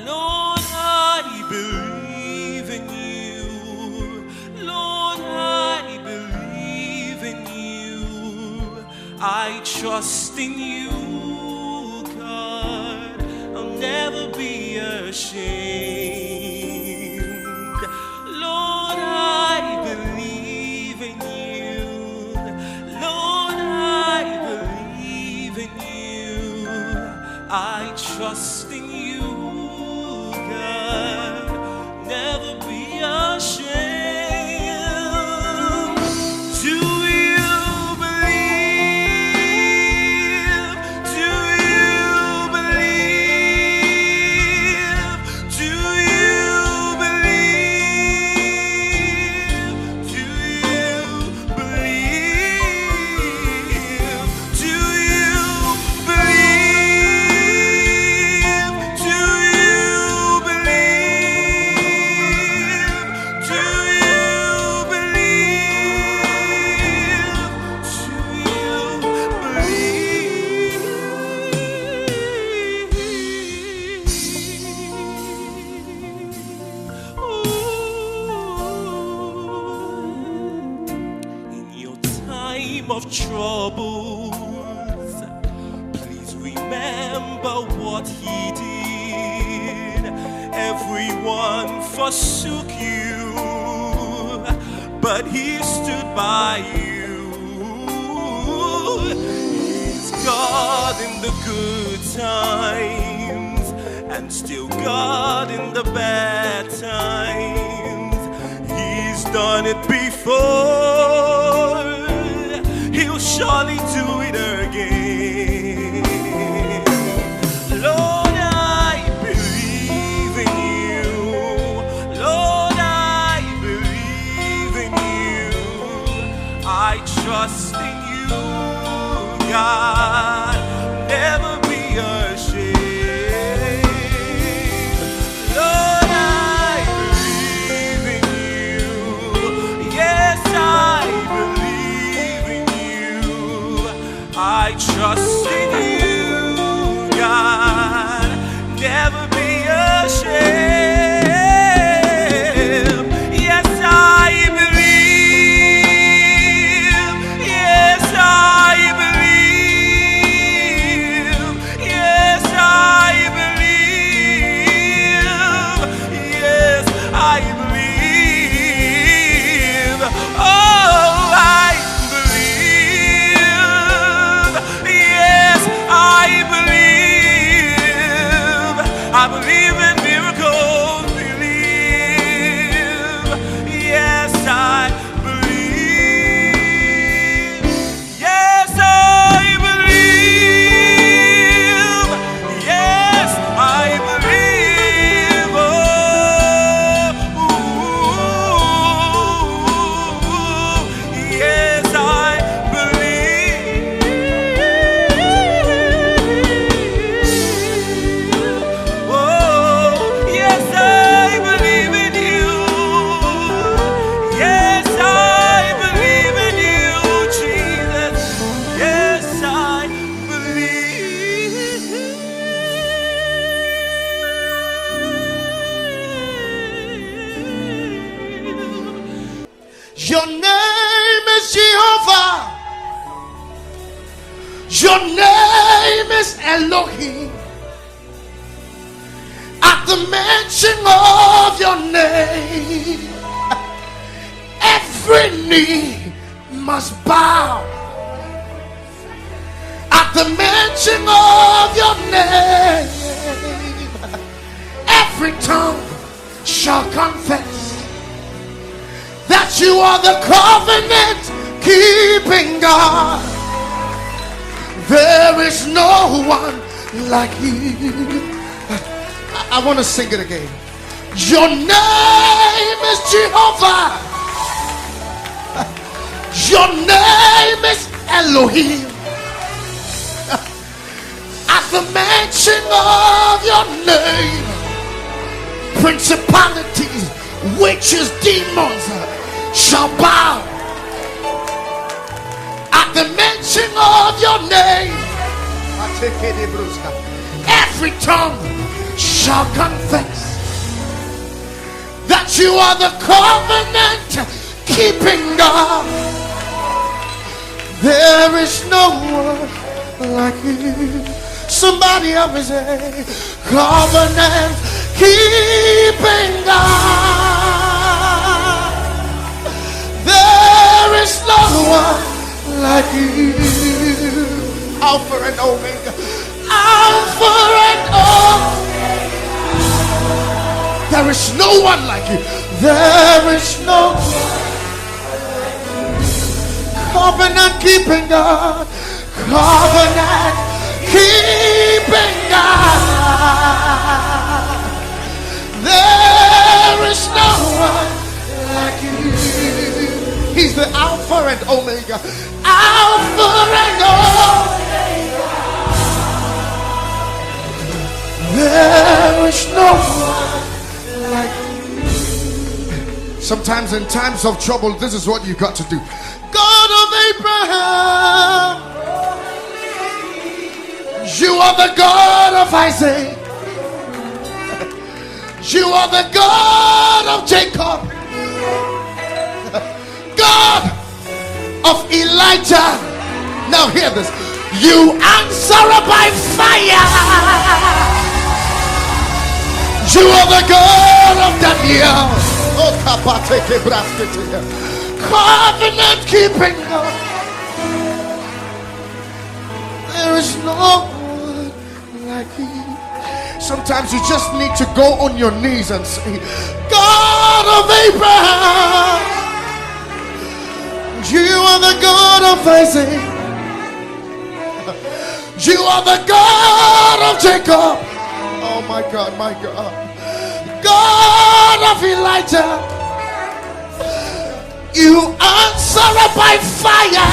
Lord, I believe in You. trust in you, God. I'll never be ashamed. Lord, I believe in you. Lord, I believe in you. I trust in you, God. Never be ashamed. Of troubles, please remember what he did. Everyone forsook you, but he stood by you. He's God in the good times and still God in the bad times. He's done it before, he'll surely do it again. Lord, I believe in you. Lord, I believe in you. I trust in you, God. Never be ashamed. Lord, I believe in you. Yes, I trust in you, God. Never be ashamed. Yes, I believe. Yes, I believe. Yes, I believe. Yes, I believe. Oh, I believe in miracles, believe. Yes, I believe. Yes, I believe. Yes, I believe. Oh, yes, I Your name is Jehovah. Your name is Elohim. At the mention of your name, every knee must bow. At the mention of your name, every tongue shall confess that you are the covenant keeping God. There is no one like you. I want to sing it again. Your name is Jehovah. Your name is Elohim. At the mention of your name, principalities, witches, demons shall bow. At the mention of your name, every tongue shall confess that you are the covenant keeping God. There is no one like you. Somebody help me say, covenant keeping God. There is no one like you. Alpha and Omega. Alpha and Omega. There is no one like you. There is no one. Covenant keeping God. Covenant keeping God. There is no one like you. He's the Alpha and Omega. Alpha and Omega. There is no one like you. Sometimes in times of trouble, this is what you got to do. God of Abraham, you are the God of Isaac. You are the God of Jacob. God of Elijah. Now hear this. You answer by fire. You are the God of Daniel. Oh, covenant keeping God. There is no one like you. Sometimes you just need to go on your knees and say, God of Abraham, you are the God of Isaac. You are the God of Jacob. Oh my God, my God. God of Elijah. You answer by fire.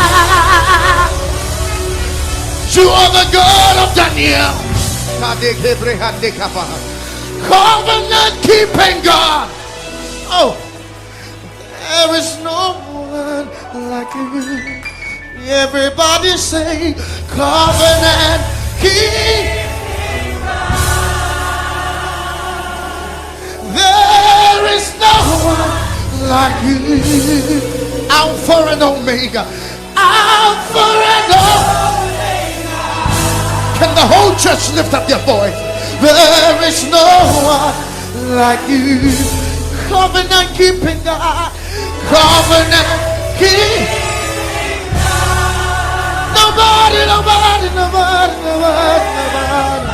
You are the God of Daniel. Covenant keeping God. Oh, there is no one like you. Everybody say, covenant keeping God. There is no one like you. Alpha and Omega. Alpha and Omega. Can the whole church lift up their voice? There is no one like you. Covenant keeping God. Covenant keeping God. Nobody, nobody, nobody, nobody, nobody.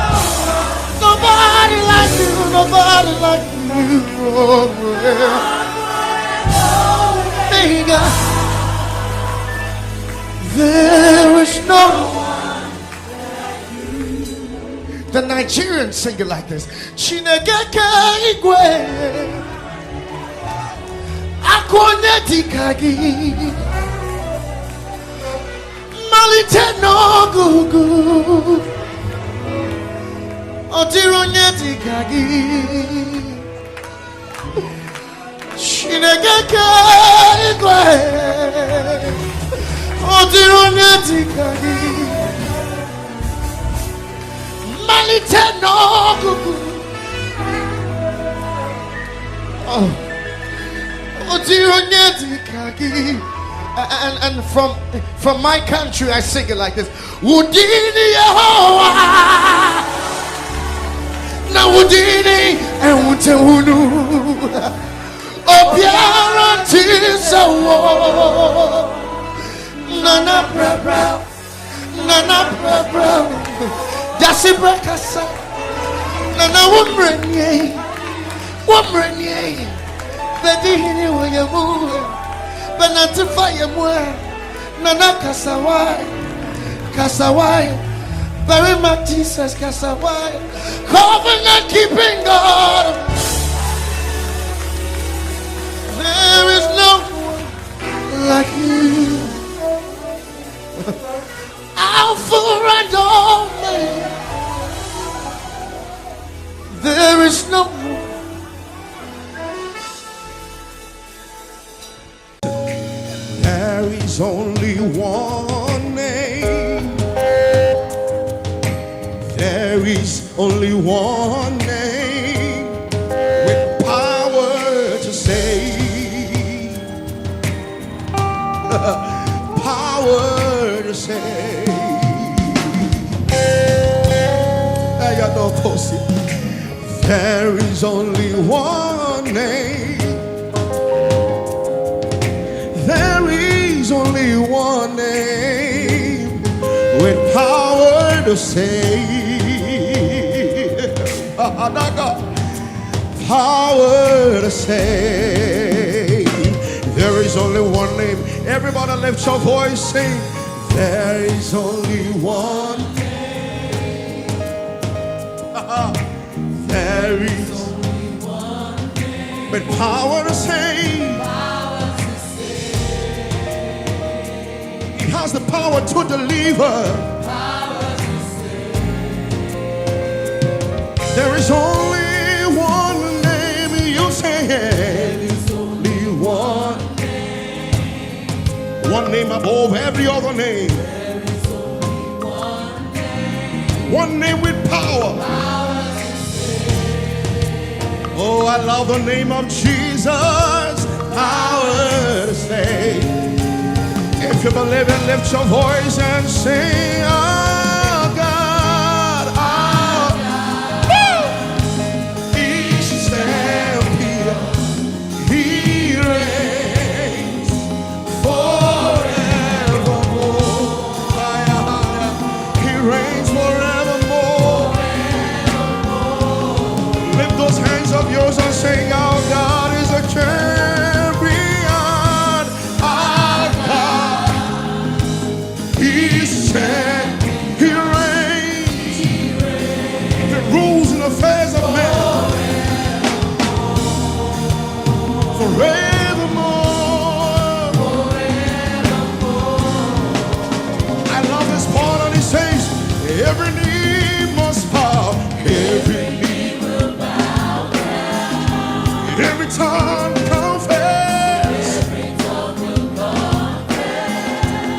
Nobody like you. Nobody like you. Oh, Omega. There is no one like you. The Nigerians sing it like this. Chinegeke igwe akwoneti kagi malite n'ogugu otironyeti kagi Chinegeke igwe otironyeti kagi malite n'ogugu. Oh, otironyeti kagi. And from my country I sing it like this. Wudini Yehovah na wudini ewutewunu obiara tisawo nana bra dasi brakasa nana wumrenye bedini wayamu Benatify mwe nana kasawai very much Jesus kasawai. Covenant keeping God. There is no one like you. Alpha and Omega. There is no one. There is only one name. There is only one name with power to save. Power to save. There is only one name. There is only one name with power to save. Power to save. There is only one name. Everybody lift your voice, sing. There is only one name. There is only one name with power to save. It has the power to deliver. There is only one name. You say there is only one name. One name above every other name. There is only one name. One name with power. Oh, I love the name of Jesus. Power to save. If you believe it, lift your voice and sing, oh God, oh God. He's champion. He reigns forevermore. He reigns forevermore. Lift those hands of yours and sing, our God is a champion. Our God, He's champion. He reigns. He rules in the affairs of men forevermore. I love this part, and he says, every knee must bow, every knee will bow down, every tongue confess,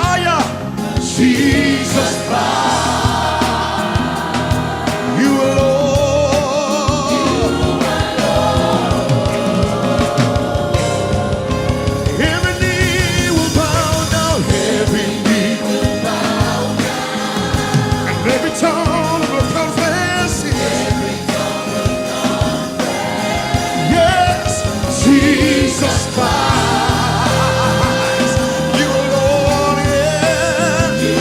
ah, yeah. Jesus Christ, you alone. Every knee will bow down, every knee will bow down, and every tongue will confess it. Yes, Jesus Christ, you alone, yeah.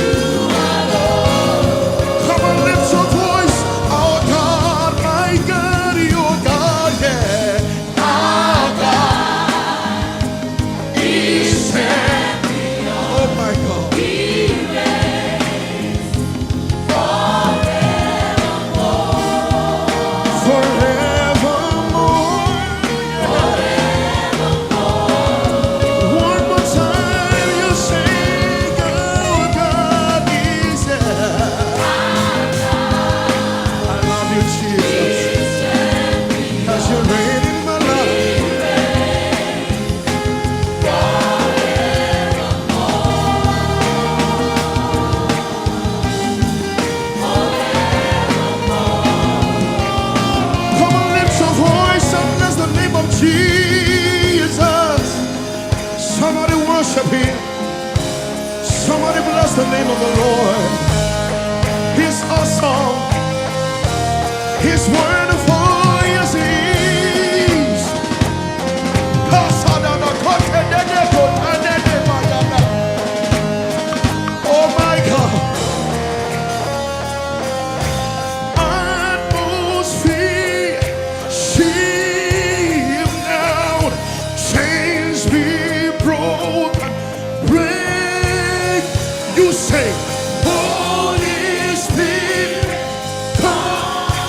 Come on, lift your voice. Our God, my God, your God, yeah. Our God is champion. Oh my God. Forevermore. One more time, you sing, oh God is there. I love you, Jesus, 'cause you reign in my life. Come on, lift your voice and bless the name of Jesus. Somebody worship Him. Somebody bless the name of the Lord. He's awesome. He's wonderful. Yes, He is. Oh my God. Atmosphere shift now. Chains be broken. Break. You say, Holy Spirit, come.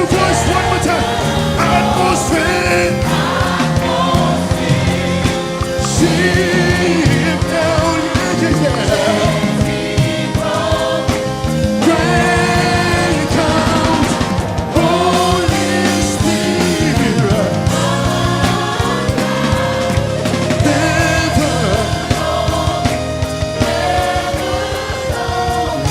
your voice one more time. Atmosphere. Shift down, yeah, yeah, yeah. Rain comes, Holy Spirit.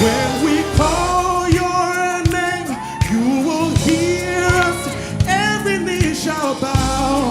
When we call your name, you will hear us. Every knee shall bow.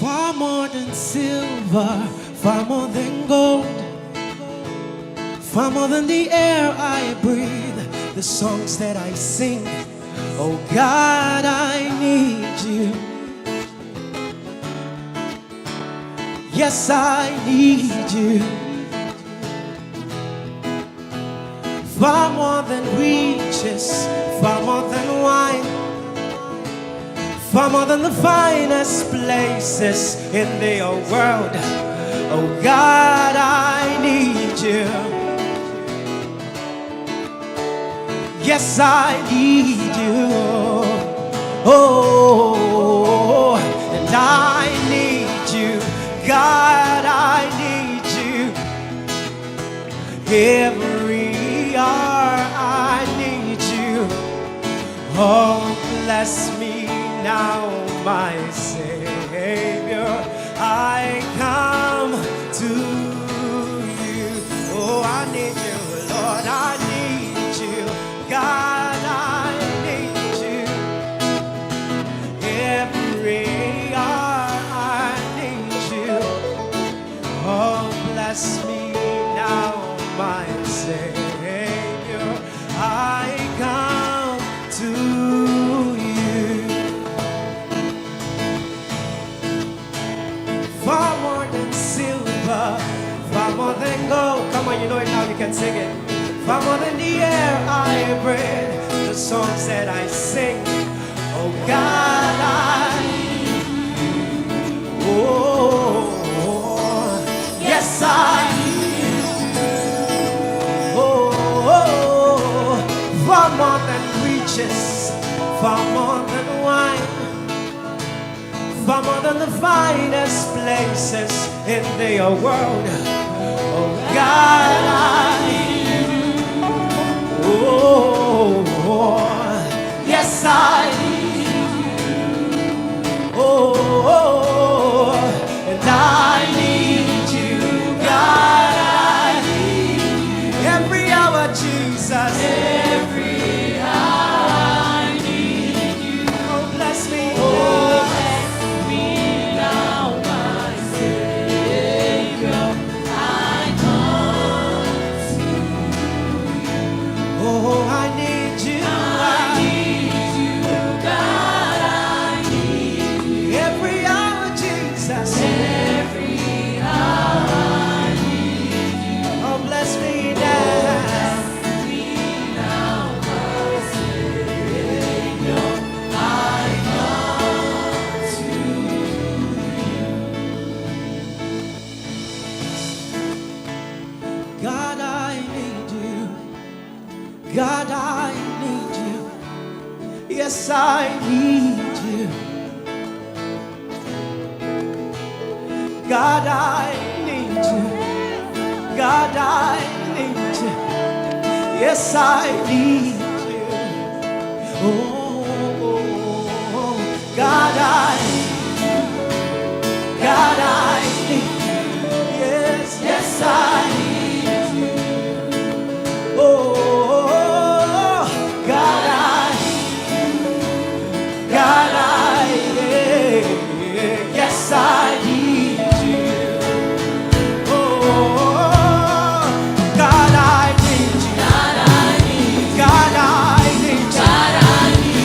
Far more than silver, far more than gold, far more than the air I breathe, the songs that I sing. Oh God, I need you. Yes, I need you. Far more than riches, far more than wine, far more than the finest places in the world. Oh God, I need you. Yes, I need you. Oh, and I need you. God, I need you. Every hour I need you. Oh, bless me now, my Savior. I come to you. Oh, I need you, Lord. I need you. God, I need you. Every hour I need you. Oh, bless me now, my Savior. I come to you. Far more than silver, far more than gold. Come on, you know it now, you can sing it. Far more than the air I breathe, the songs that I sing. Oh God, yes, far more than riches, far more than wine, far more than the finest places in the world. Oh God, yes, I need you. And I need you, God, I need you. Every hour, Jesus. Every hour I need you. Oh, bless me. Oh, bless me now, my Savior. I come to you. Oh, I need you. I need you, God, I need you. Every hour, Jesus. Every hour I need you. Oh, bless me now. Bless me now, my Savior. I come to you. God, I need you. God, I need you. Yes, I need you. God, I need you. God, I need you. Yes, I need you. Oh, God, I need you. God, I need you. Yes, yes, I need you. Oh, God, God, yes, I need you. Oh, God, I need you. God, I need you. God, I need you. God, I need you.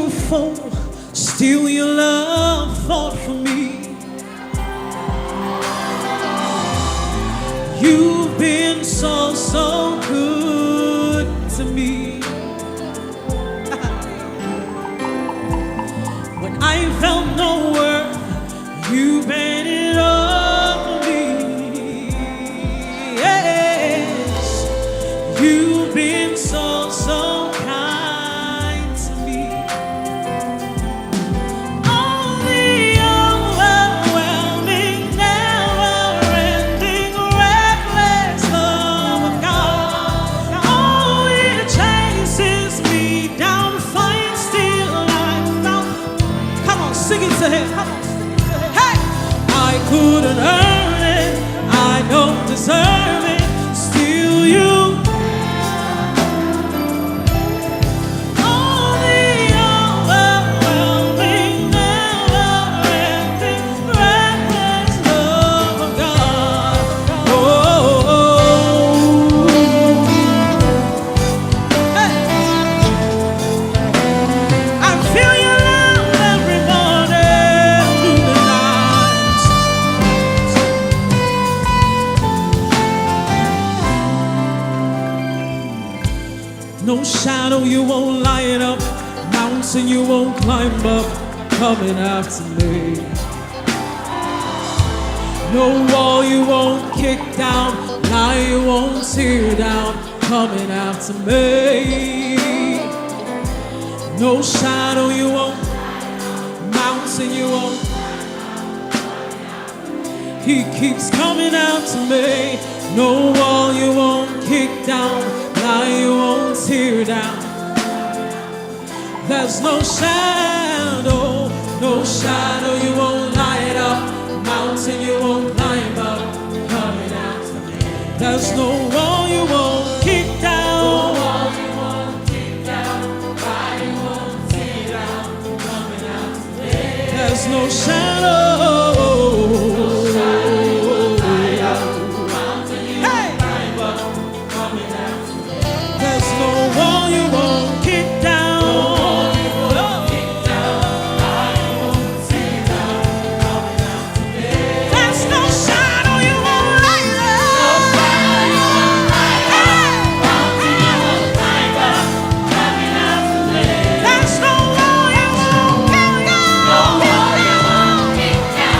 beautiful, still your love fought for me. You've been so, so good to me. When I felt no worth, you made it up for me. Yes, you've been so, so kind to me. Oh, the overwhelming, never-ending, reckless love of God. Oh, it chases me down to find still life found. Come on, sing it to him. Come on. Hey! I couldn't earn it, I don't deserve it, still you. Oh, the overwhelming, never-ending, reckless love of God. Hey! I feel your love every morning through the night. No shadow you won't light up, mountain you won't climb up, coming after me. No wall you won't kick down, lie you won't tear down, coming after me. No shadow you won't, mountain you won't. He keeps coming after me. No wall you won't kick down, lie you won't tear down. There's no shadow you won't light up, mountain you won't climb up, coming after me. There's no wall you won't kick down, lie you won't tear down, coming after me. There's no shadow. There's no wall you won't kick down. There's no shadow you won't light up. There's no wall you won't kick down.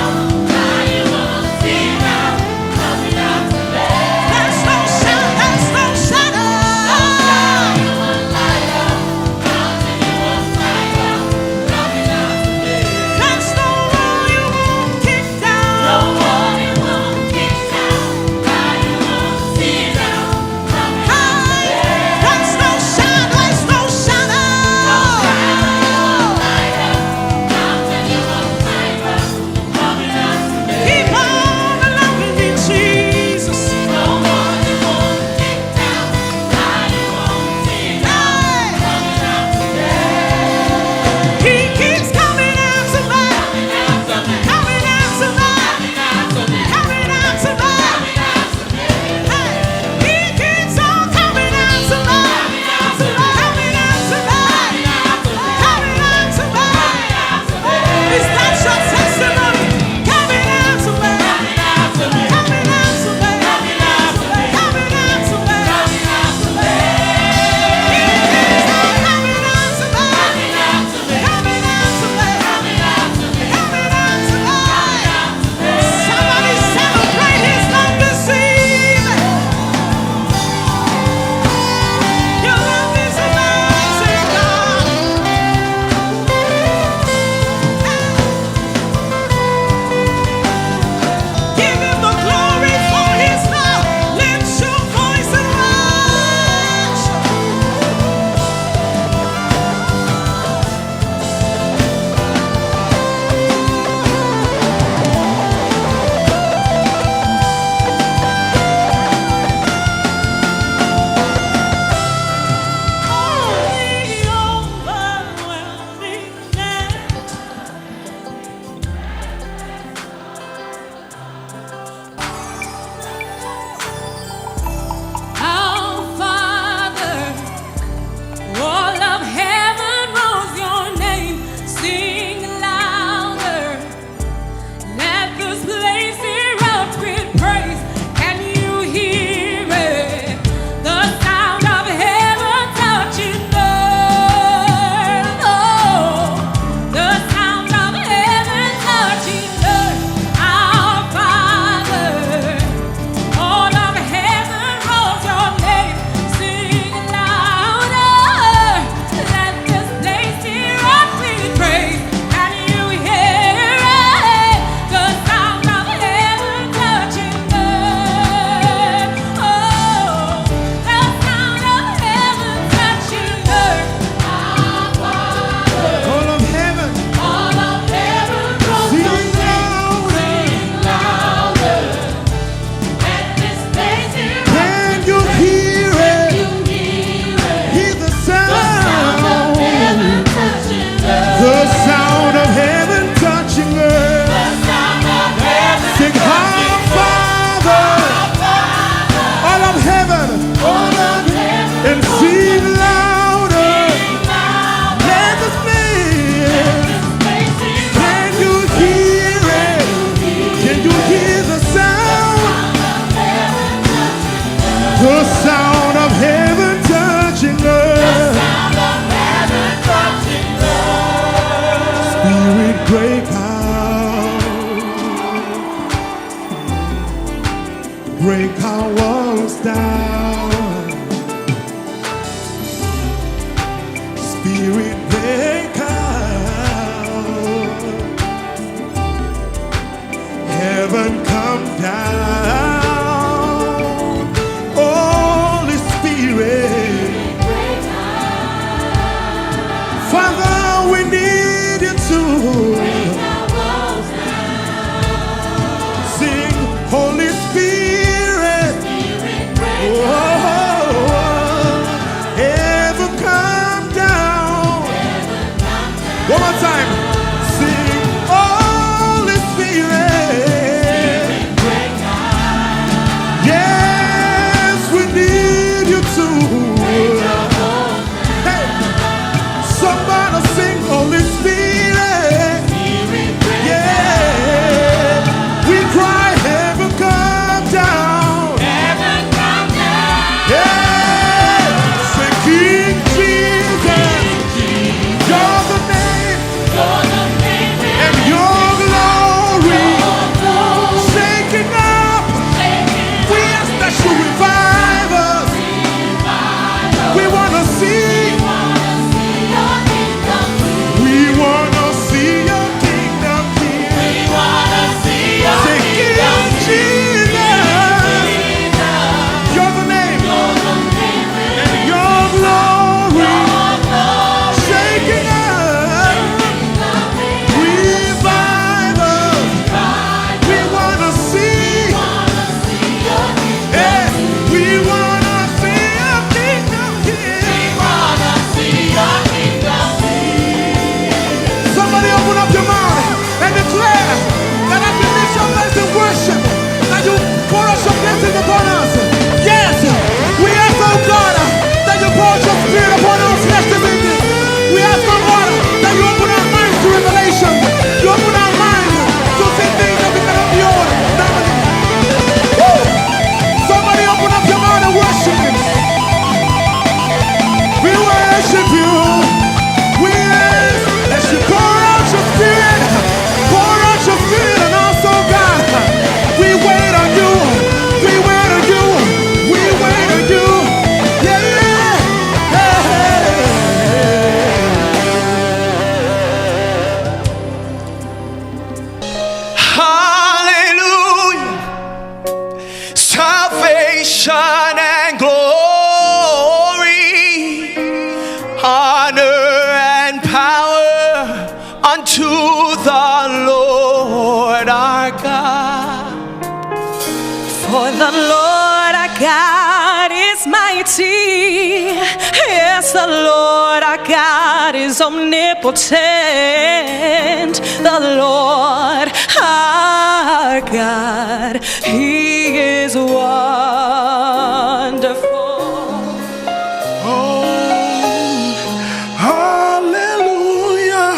break our walls down. Spirit break out. Heaven come down. Holy Spirit. Father, we need you to sing, Holy Spirit. Oh, heaven come down. One more time. Sing, Holy Spirit. Yes, we need you to. Hey, somebody sing, Holy Spirit. Yeah, we cry, heaven come down. Yeah, say, King Jesus, you're the name, and your glory shaking up. We ask that you revive us. We want to see. We want to see your kingdom here. Say, King Jesus, you're the name, and your glory shaking up. Revive us. We want to see. Yeah, we want to see your kingdom here. Somebody open up your mouth and declare that as we lift your voice in worship, that you pour out your blessings upon us. Yes, we ask, oh God, that you pour out your spirit upon our flesh this evening. We ask, oh God, that you open our minds to revelation. You open our minds to see things that we cannot behold. Woo! Somebody open up your mouth and worship Him. We worship you. We ask that you pour out your spirit on us, oh God. We wait on you. We wait on you. We wait on you. Yeah, Hallelujah. Salvation and glory, honor and power unto the Lord our God. For the Lord our God is mighty. Yes, the Lord our God is omnipotent. The Lord our God, He is wonderful. hallelujah.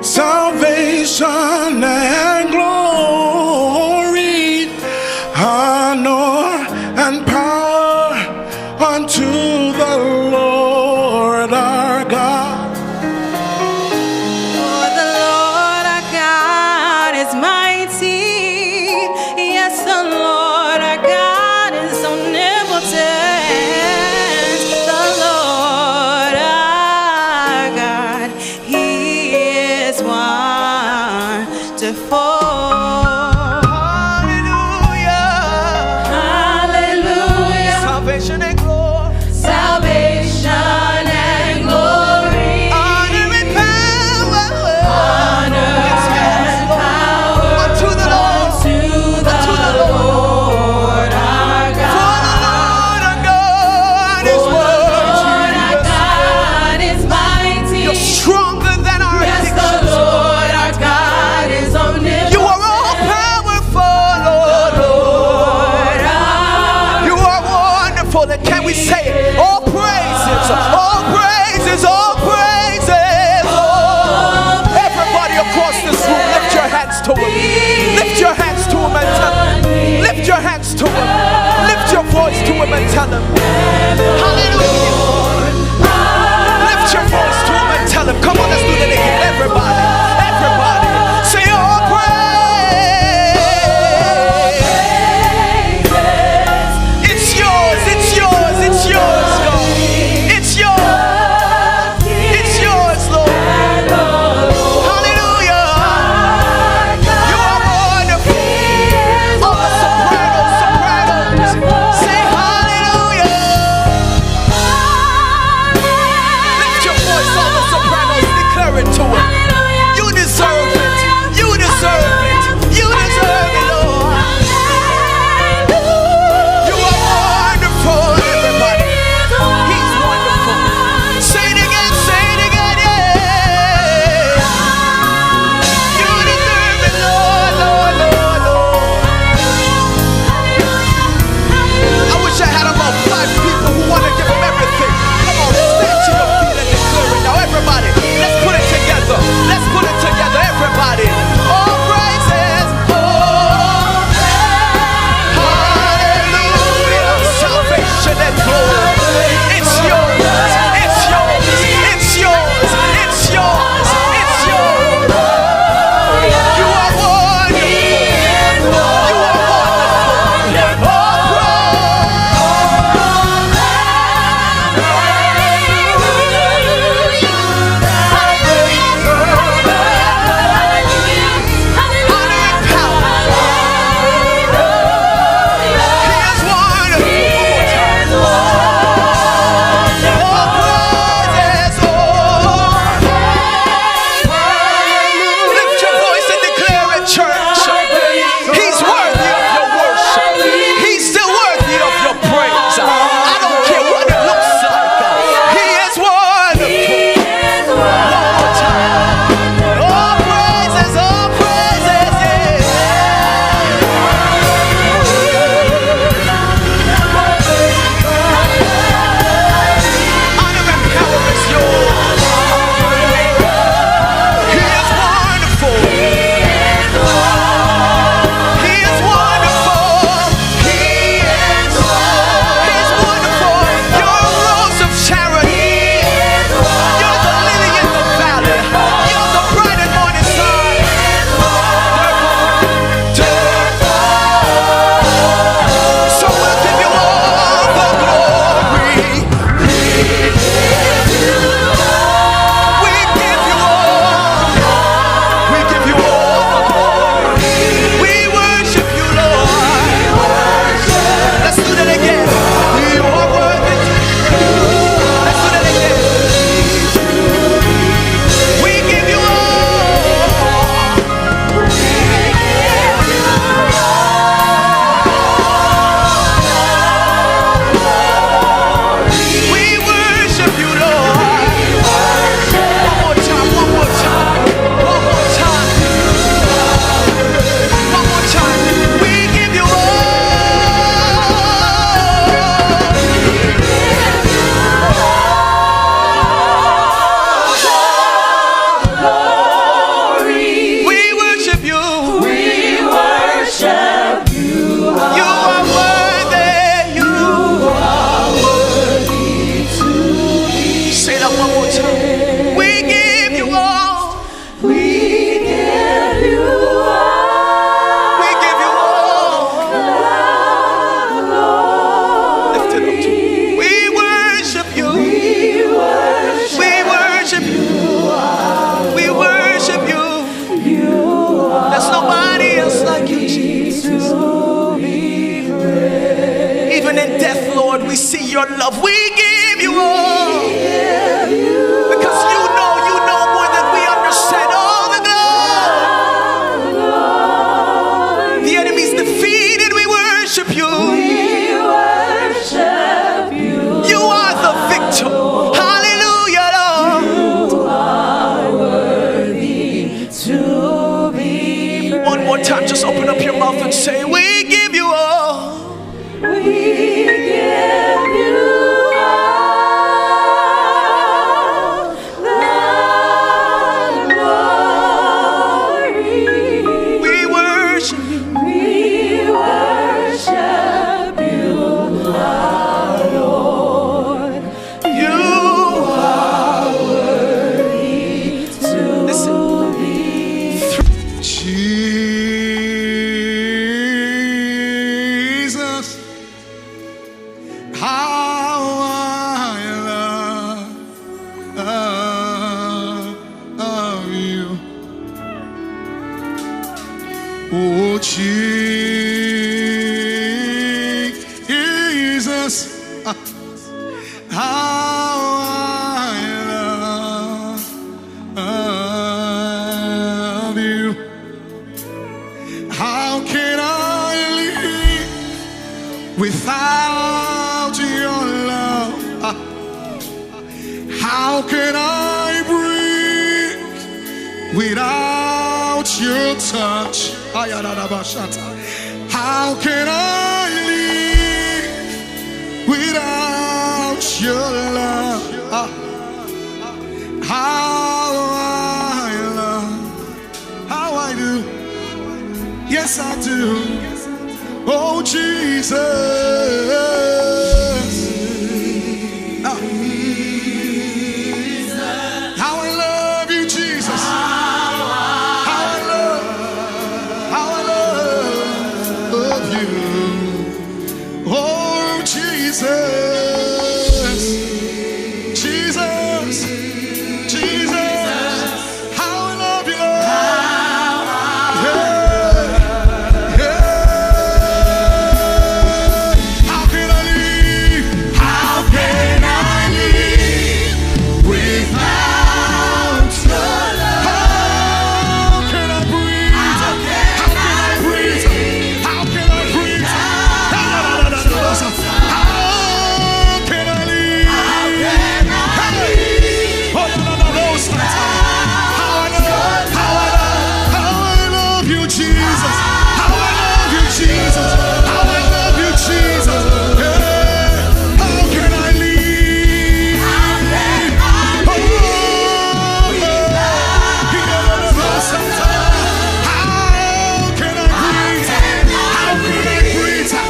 Salvation and glory, honor and power unto the Lord our God. For the Lord our God is mighty. Yes, the Lord our God is omnipotent. The Lord our God, He is wonderful. Hallelujah. Salvation and glory, Salvation and glory. honor and power, Honor and power unto the Lord. unto the Lord. worship you, our Lord. You are worthy to be. Jesus, how I love you. Oh, Jesus, how I love you. How can I live without your love? How can I breathe without your touch? How can I live without your love? How I do. Yes, I do. Oh, Jesus. How I love you, Jesus. How I love you. Oh, Jesus. Jesus. Jesus. How I love you, Lord. How can I live? How can I live without your love? How can I breathe? How can I breathe? How can I breathe? How can I live? How I love you, Jesus. How I love you, Jesus. How I love you, Jesus. How can I live? How can I breathe? How can I breathe? How can I breathe? How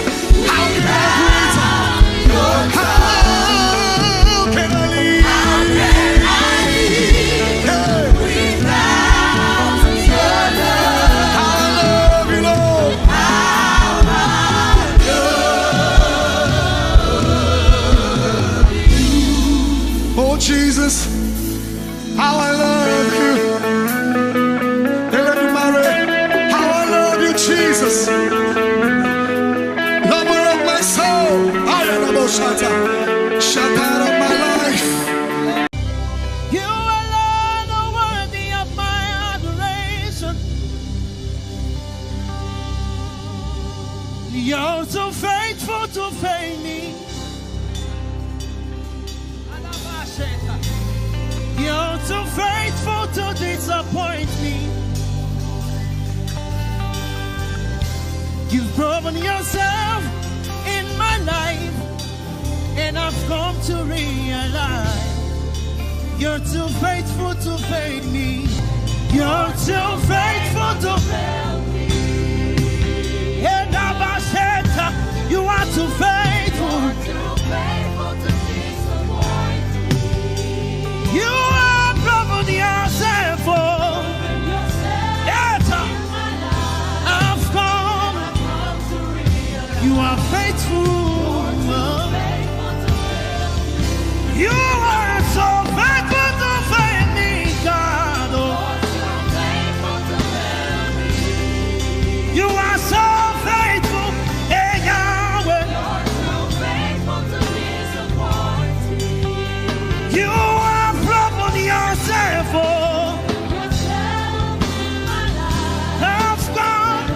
can I live? I love you, Lord. Oh, Jesus, how I love you. How I love you, Jesus. Lover of my soul. I am the most shut out of my life. You alone are worthy of my adoration. You're so faithful to fail me. You're so faithful to disappoint me. You've proven yourself in my life, and I've come to realize you're too faithful to fail me. You're too faithful to fail me. And you are too faithful. You are proven yourself. Yes, I've come. You are faithful. You are so faithful to fail me, God. You are so faithful, hey Yahweh. You are proven yourself. I've come.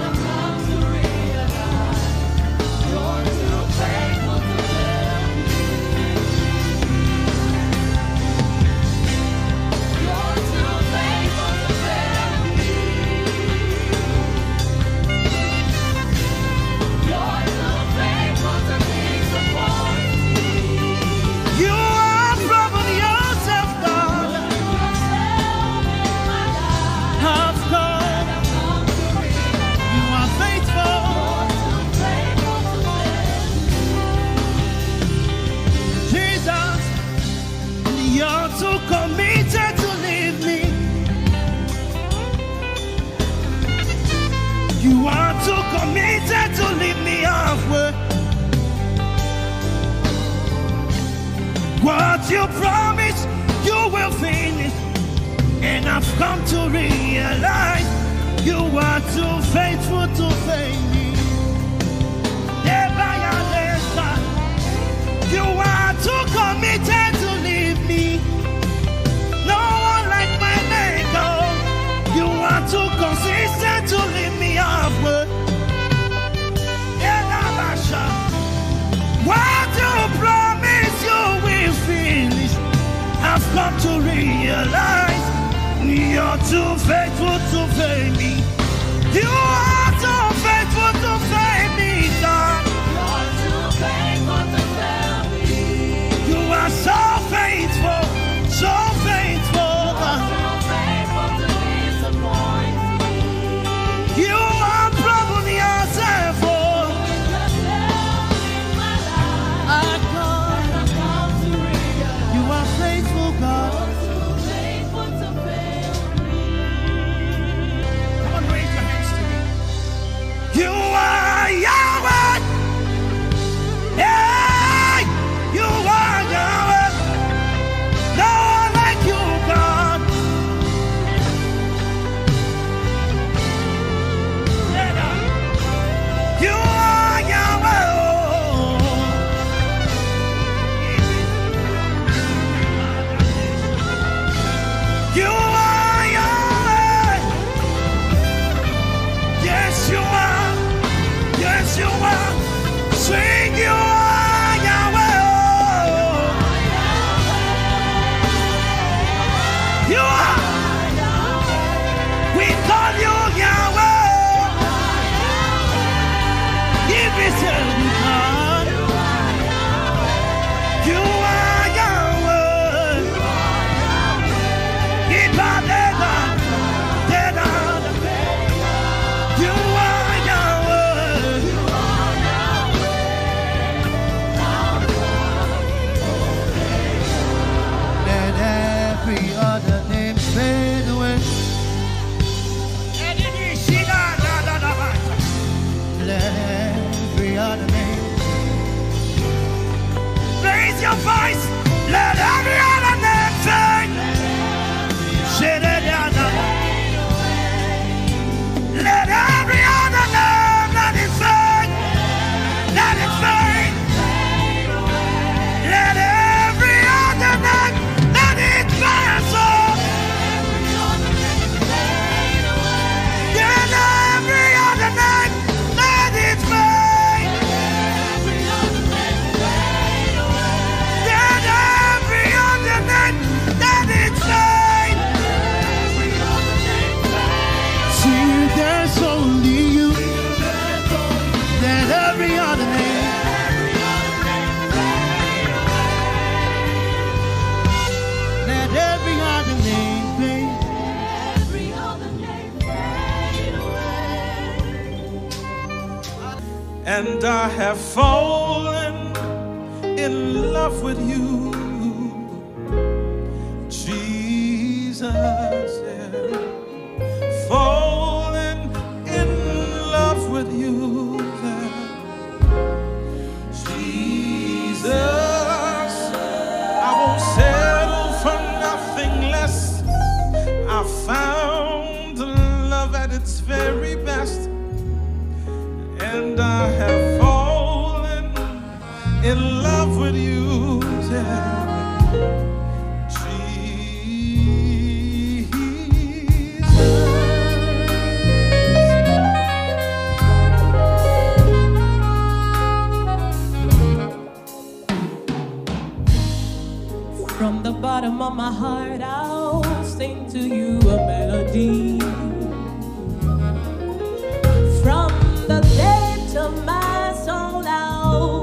come to realize you are too faithful to fail me. Never later. You are too committed to leave me. No one like my maker. You are too consistent to leave me halfway. What you promise you will finish. I've come to realize you're too faithful to fail me. You are too faithful to fail me, God. You're too faithful to fail me. You are so faithful, so faithful. You're so faithful to disappoint me. You are proven yourself, oh. You are faithful, God. You are Yahweh. Hey, you are Yahweh. No one like you, God. You are Yahweh. You are Yahweh. Yes, you are. Yes, you are. Sing, you are Yahweh. You are. We call you Yahweh. Give me some God. You are Yahweh. Ibadeda. Deda. You are Yahweh. Let every other name fade away. Let every other name raise your voice. Let every other name fade. Let every other name let it fade. Let it fade. Let every other name let it pass off. Let every other name let it fade. Let every other name let it fade. See, there's only you. Let every other name. Let every other name fade. And I have fallen in love with you, Jesus. Yeah. Fallen in love with you, Jesus. I won't settle for nothing less. I found love at its very best. And I have fallen in love with you, From the bottom of my heart, I'll sing to you a melody. From the depths of my soul, I'll